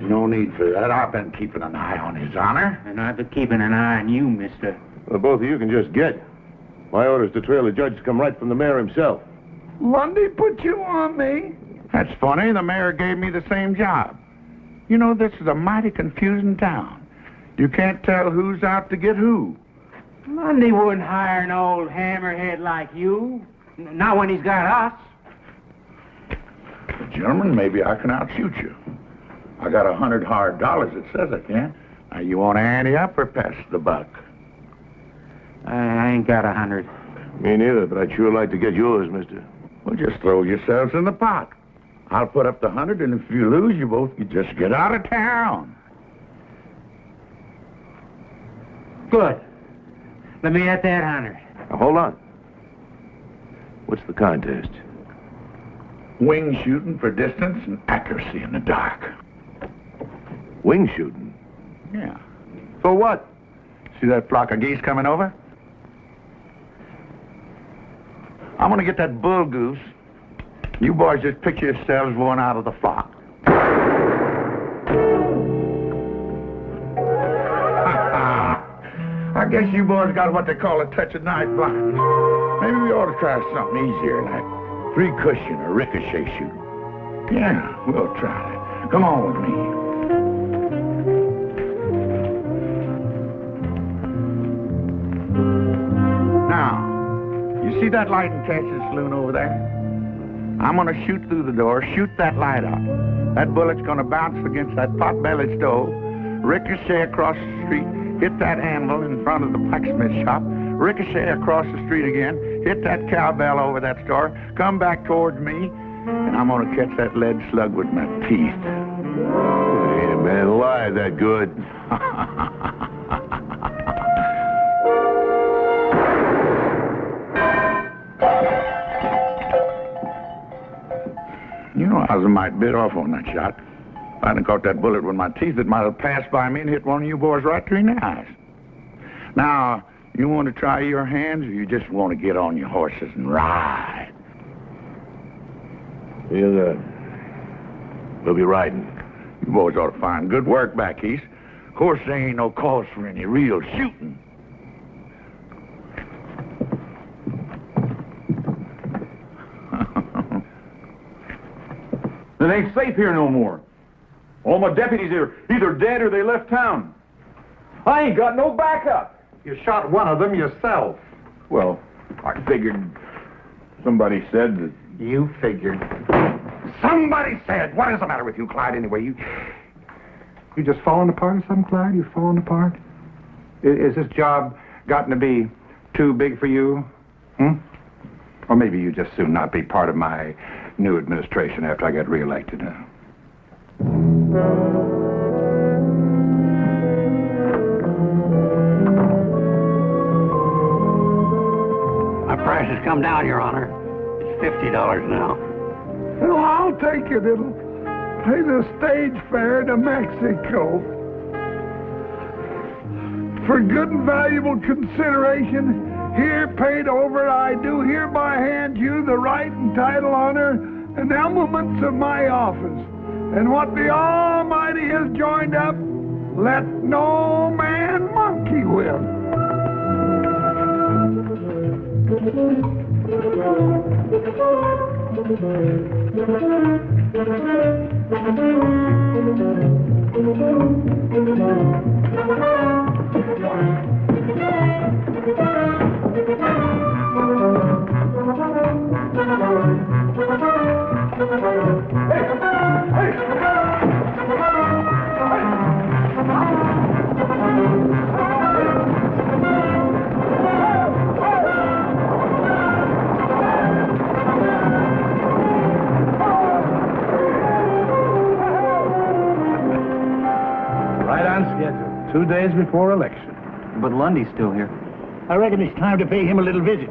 S13: No need for that. I've been keeping an eye on his honor.
S1: And I've been keeping an eye on you, mister.
S7: Well, both of you can just get. My orders to trail the judge come right from the mayor himself.
S5: Lundy put you on me.
S13: That's funny. The mayor gave me the same job. You know, this is a mighty confusing town. You can't tell who's out to get who.
S1: Lundy wouldn't hire an old hammerhead like you. Not when he's got us.
S13: Gentlemen, maybe I can outshoot you. I got $100 hard dollars that says I can. Now, you want to ante up or pass the buck?
S1: I ain't got 100.
S7: Me neither, but I'd sure like to get yours, mister.
S13: Well, just throw yourselves in the pot. I'll put up the 100, and if you lose, you both can just get out of town.
S1: Good. Let me at that 100.
S7: Now, hold on. What's the contest?
S13: Wing shooting for distance and accuracy in the dark.
S7: Wing shooting?
S13: Yeah. For what? See that flock of geese coming over? I'm gonna get that bull goose. You boys just picture yourselves going out of the flock. I guess you boys got what they call a touch of night blindness. Maybe we ought to try something easier, like 3 cushion or ricochet shooting. Yeah, we'll try that. Come on with me. Now, you see that light in Cash's saloon over there? I'm gonna shoot through the door, shoot that light out. That bullet's gonna bounce against that pot-bellied stove, ricochet across the street, hit that anvil in front of the blacksmith shop, ricochet across the street again, hit that cowbell over that store, come back towards me, and I'm gonna catch that lead slug with my teeth.
S7: Ain't a man alive that good.
S13: You know, I was a mite bit off on that shot. If I'd have caught that bullet with my teeth, it might have passed by me and hit one of you boys right between the eyes. Now, you want to try your hands, or you just want to get on your horses and ride?
S7: We'll be riding.
S13: You boys ought to find good work back east. Of course, there ain't no cause for any real shooting.
S3: It ain't safe here no more. All my deputies are either dead or they left town. I ain't got no backup.
S2: You shot one of them yourself.
S3: Well, I figured somebody said that...
S2: You figured. Somebody said. What is the matter with you, Clyde, anyway? You just falling apart or something, Clyde? You falling apart? Is this job gotten to be too big for you? Or maybe you just soon not be part of my new administration after I get reelected.
S10: My price has come down, Your Honor. It's $50 now.
S5: Well, I'll take it. It'll pay the stage fare to Mexico. For good and valuable consideration, here paid over, I do hereby hand you the right and title, honor, and elements of my office. And what the Almighty has joined up, let no man monkey with.
S6: Right on schedule. 2 days before election.
S14: But Lundy's still here.
S8: I reckon it's time to pay him a little visit.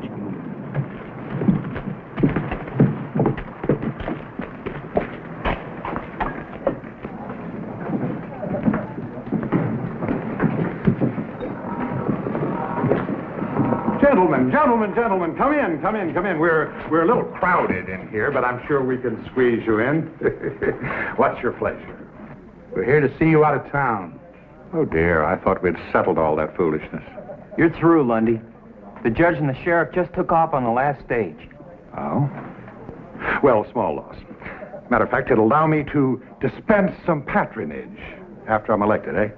S2: Gentlemen, come in. We're a little crowded in here, but I'm sure we can squeeze you in. What's your pleasure?
S6: We're here to see you out of town.
S2: Oh, dear, I thought we'd settled all that foolishness.
S14: You're through, Lundy. The judge and the sheriff just took off on the last stage.
S2: Oh? Well, small loss. Matter of fact, it'll allow me to dispense some patronage after I'm elected, eh?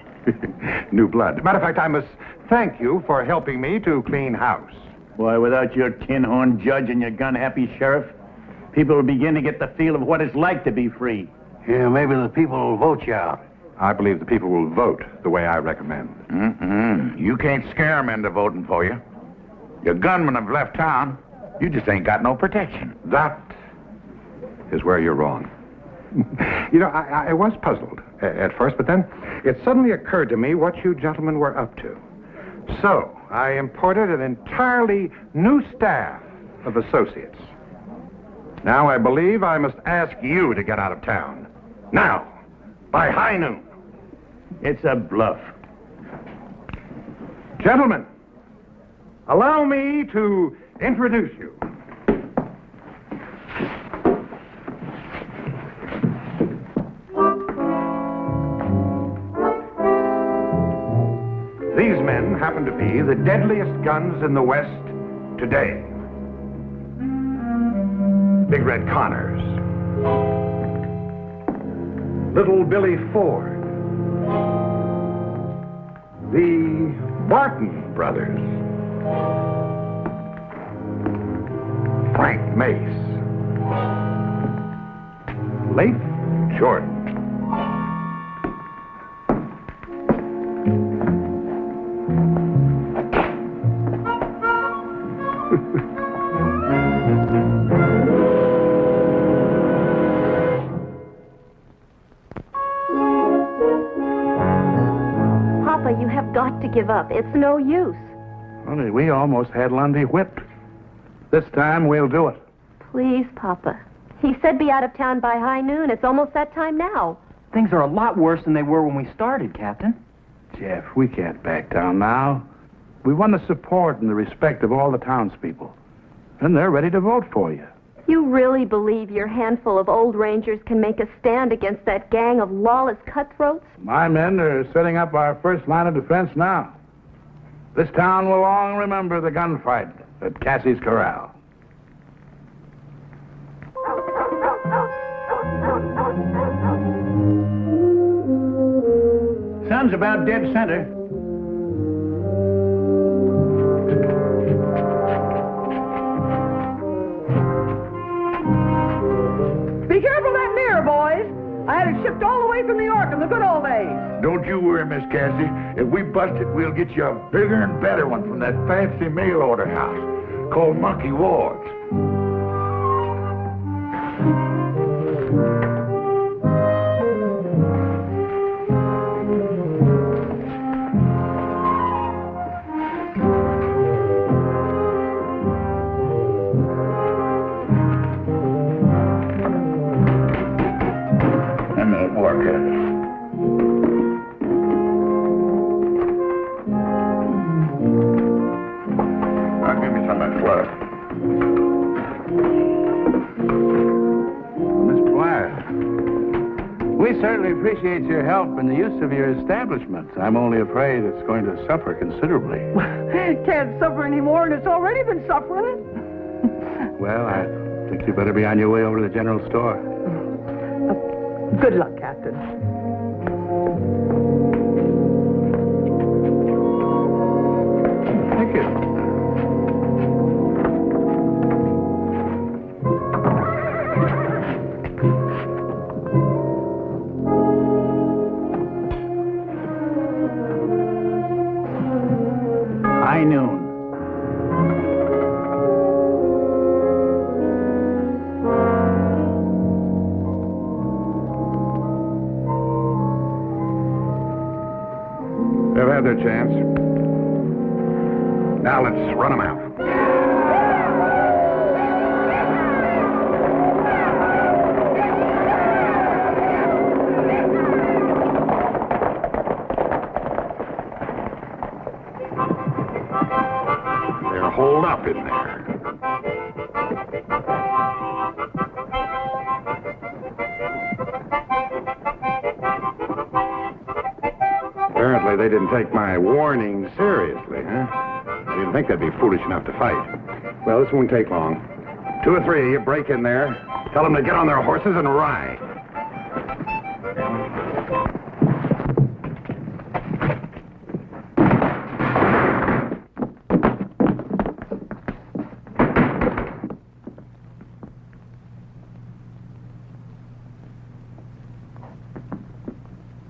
S2: New blood. Matter of fact, I must thank you for helping me to clean house.
S8: Why, without your tin-horn judge and your gun-happy sheriff, people will begin to get the feel of what it's like to be free.
S10: Yeah, maybe the people will vote you out.
S2: I believe the people will vote the way I recommend.
S13: You can't scare them into voting for you. Your gunmen have left town. You just ain't got no protection.
S2: That is where you're wrong. You know, I was puzzled at first, but then it suddenly occurred to me what you gentlemen were up to. So, I imported an entirely new staff of associates. Now I believe I must ask you to get out of town. Now, by high noon.
S8: It's a bluff.
S2: Gentlemen, allow me to introduce you. These men happen to be the deadliest guns in the West today. Big Red Connors, Little Billy Ford, the Barton brothers, Frank Mace, Leif Jordan.
S4: Papa, you have got to give up. It's no use.
S6: Only we almost had Lundy whipped. This time we'll do it.
S4: Please, Papa. He said be out of town by high noon. It's almost that time now.
S14: Things are a lot worse than they were when we started, Captain.
S6: Jeff, we can't back down now. We won the support and the respect of all the townspeople. And they're ready to vote for you.
S4: You really believe your handful of old rangers can make a stand against that gang of lawless cutthroats?
S6: My men are setting up our first line of defense now. This town will long remember the gunfight at Cassie's Corral.
S8: Sun's about dead center.
S15: Be careful of that mirror, boys. I had it shipped all the way from New York in the good old days.
S13: Don't you worry, Miss Cassie. If we bust it, we'll get you a bigger and better one from that fancy mail order house called Monkey Ward's.
S6: Appreciate your help in the use of your establishment. I'm only afraid it's going to suffer considerably.
S15: Can't suffer anymore, and it's already been suffering.
S6: Well, I think you better be on your way over to the general store.
S15: Good luck, Captain.
S6: Thank you.
S8: High noon.
S2: They've had their chance. Now let's run them out. They're holed up in there. Apparently they didn't take my warning seriously, huh? I didn't think they'd be foolish enough to fight. Well, this won't take long. 2 or 3 of you break in there, tell them to get on their horses and ride.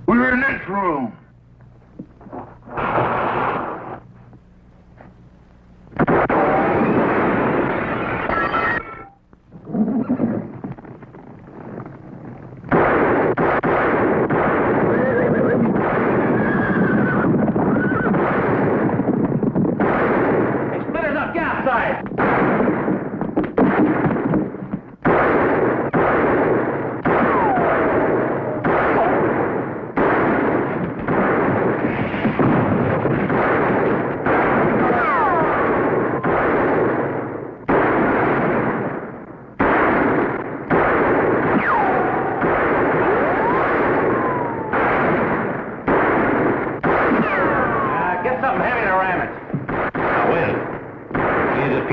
S13: We're in this room.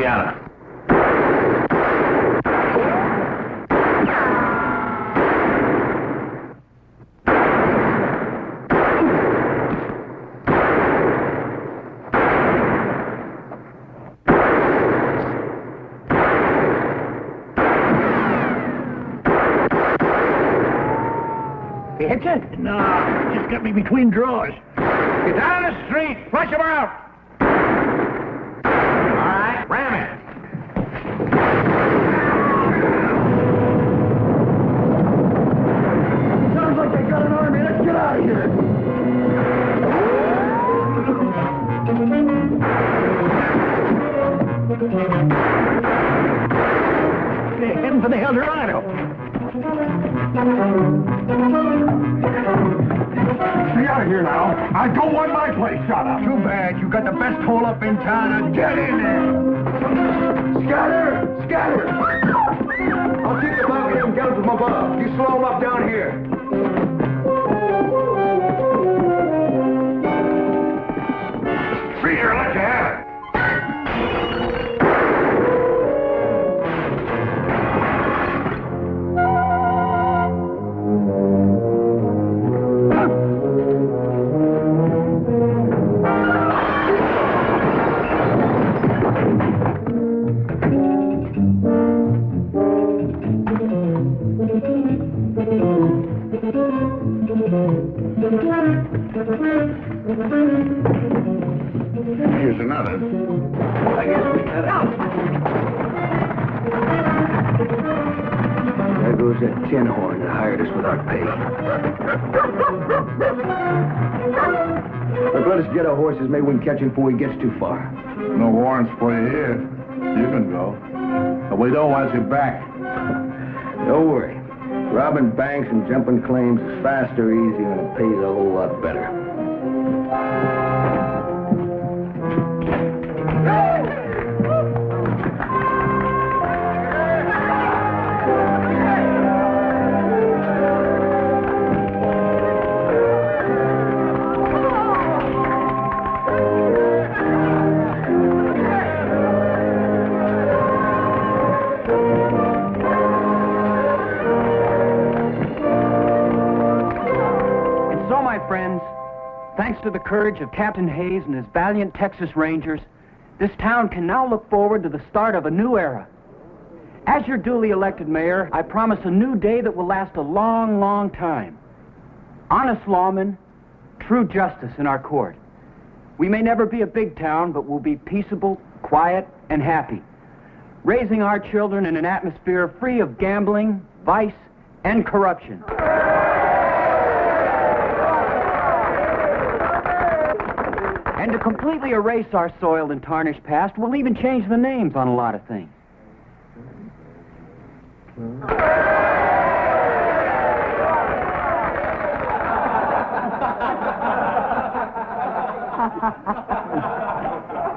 S3: Buchanan.
S8: Hit you? No, just got me between drawers.
S6: Get down the street. Flush him out. All right, ram it.
S8: Sounds like they got an army. Let's get out of here. They're heading for the Eldorado.
S5: Stay out of here now. I don't want my place shot up.
S8: Too bad. You got the best hole up in town. Get in there.
S5: Scatter! Scatter! I'll keep the balcony and guns from above. You slow them up down here.
S6: Freezer, let you have it.
S3: Here's another.
S8: I guess we got out. There goes that tin horn that hired us without pay. Look, let us get our horses. Maybe we can catch him before he gets too far.
S3: No warrants for you here. You can go. But we don't want you back.
S8: Don't worry. Robbing banks and jumping claims is fast or easy, and it pays a whole lot better.
S17: Thanks to the courage of Captain Hayes and his valiant Texas Rangers, this town can now look forward to the start of a new era. As your duly elected mayor, I promise a new day that will last a long, long time. Honest lawmen, true justice in our court. We may never be a big town, but we'll be peaceable, quiet, and happy, raising our children in an atmosphere free of gambling, vice, and corruption. And to completely erase our soiled and tarnished past, we'll even change the names on a lot of things.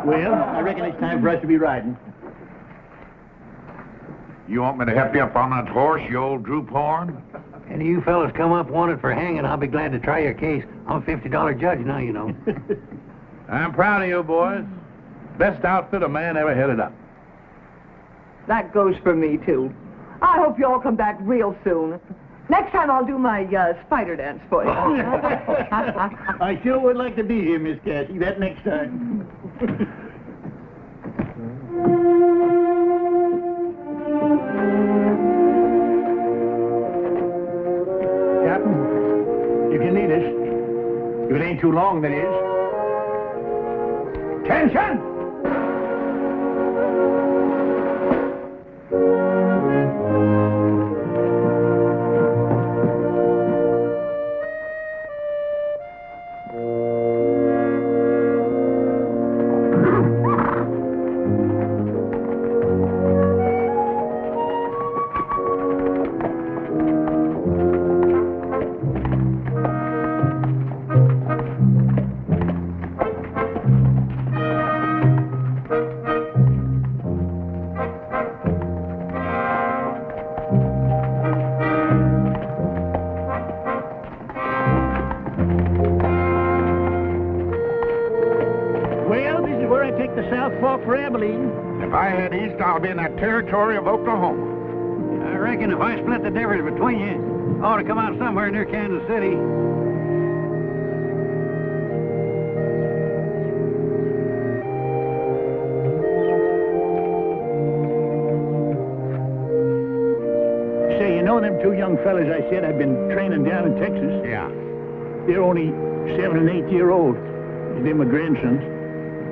S8: Well, I reckon it's time for us to be riding.
S13: You want me to help you up on that horse, you old droop horn?
S10: Any of you fellas come up wanted for hanging, I'll be glad to try your case. I'm a $50 judge now, you know.
S6: I'm proud of you, boys. Best outfit a man ever headed up.
S15: That goes for me, too. I hope you all come back real soon. Next time I'll do my spider dance for you.
S8: I sure would like to be here, Miss Cassie. That next time. Captain, if you need us, if it ain't too long, that is. Attention!
S13: I head east, I'll be in that territory of Oklahoma.
S18: I reckon if I split the difference between you, I ought to come out somewhere near Kansas City.
S8: Say, you know them two young fellas I said I've been training down in Texas?
S13: Yeah.
S8: They're only 7 and 8 year old. They're my grandsons.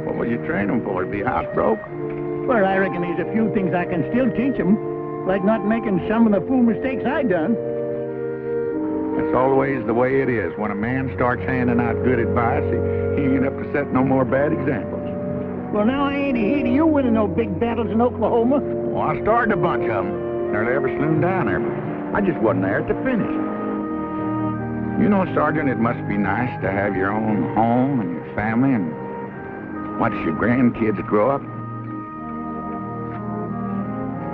S13: What will you train them for? To be house broke?
S8: Well, I reckon there's a few things I can still teach them, like not making some of the fool mistakes I done.
S13: That's always the way it is. When a man starts handing out good advice, he ain't up to set no more bad examples.
S8: Well, now I ain't here to you winning no big battles in Oklahoma.
S13: Well, I started a bunch of them. Nearly every saloon down there. I just wasn't there at the finish. You know, Sergeant, it must be nice to have your own home and your family and watch your grandkids grow up.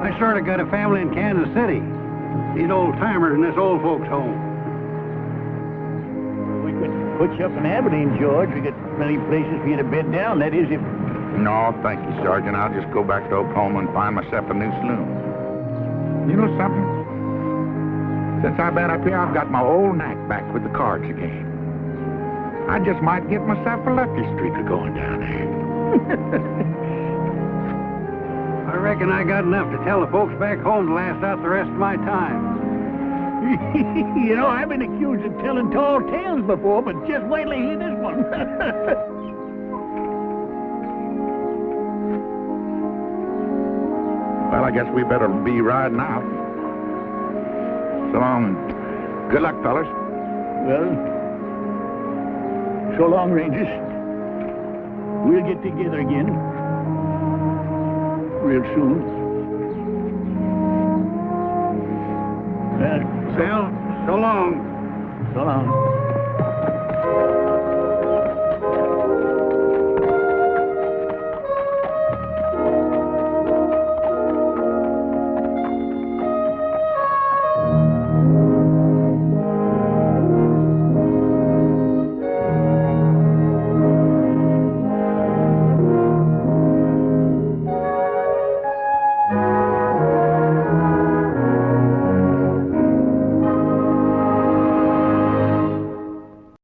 S18: I sort of got a family in Kansas City. These old-timers in this old folks' home.
S8: We could put you up in Abilene, George. We got plenty of places for you to bed down. That is, if...
S13: No, thank you, Sergeant. I'll just go back to Oklahoma and find myself a new saloon. You know something? Since I've been up here, I've got my old knack back with the cards again. I just might get myself a lucky streak of going down there.
S18: I reckon I got enough to tell the folks back home to last out the rest of my time.
S8: You know, I've been accused of telling tall tales before, but just wait till you hear this one.
S13: Well, I guess we better be riding out. So long. Good luck, fellas.
S8: Well, so long, Rangers. We'll get together again. Real soon.
S18: Well, so long.
S8: So long.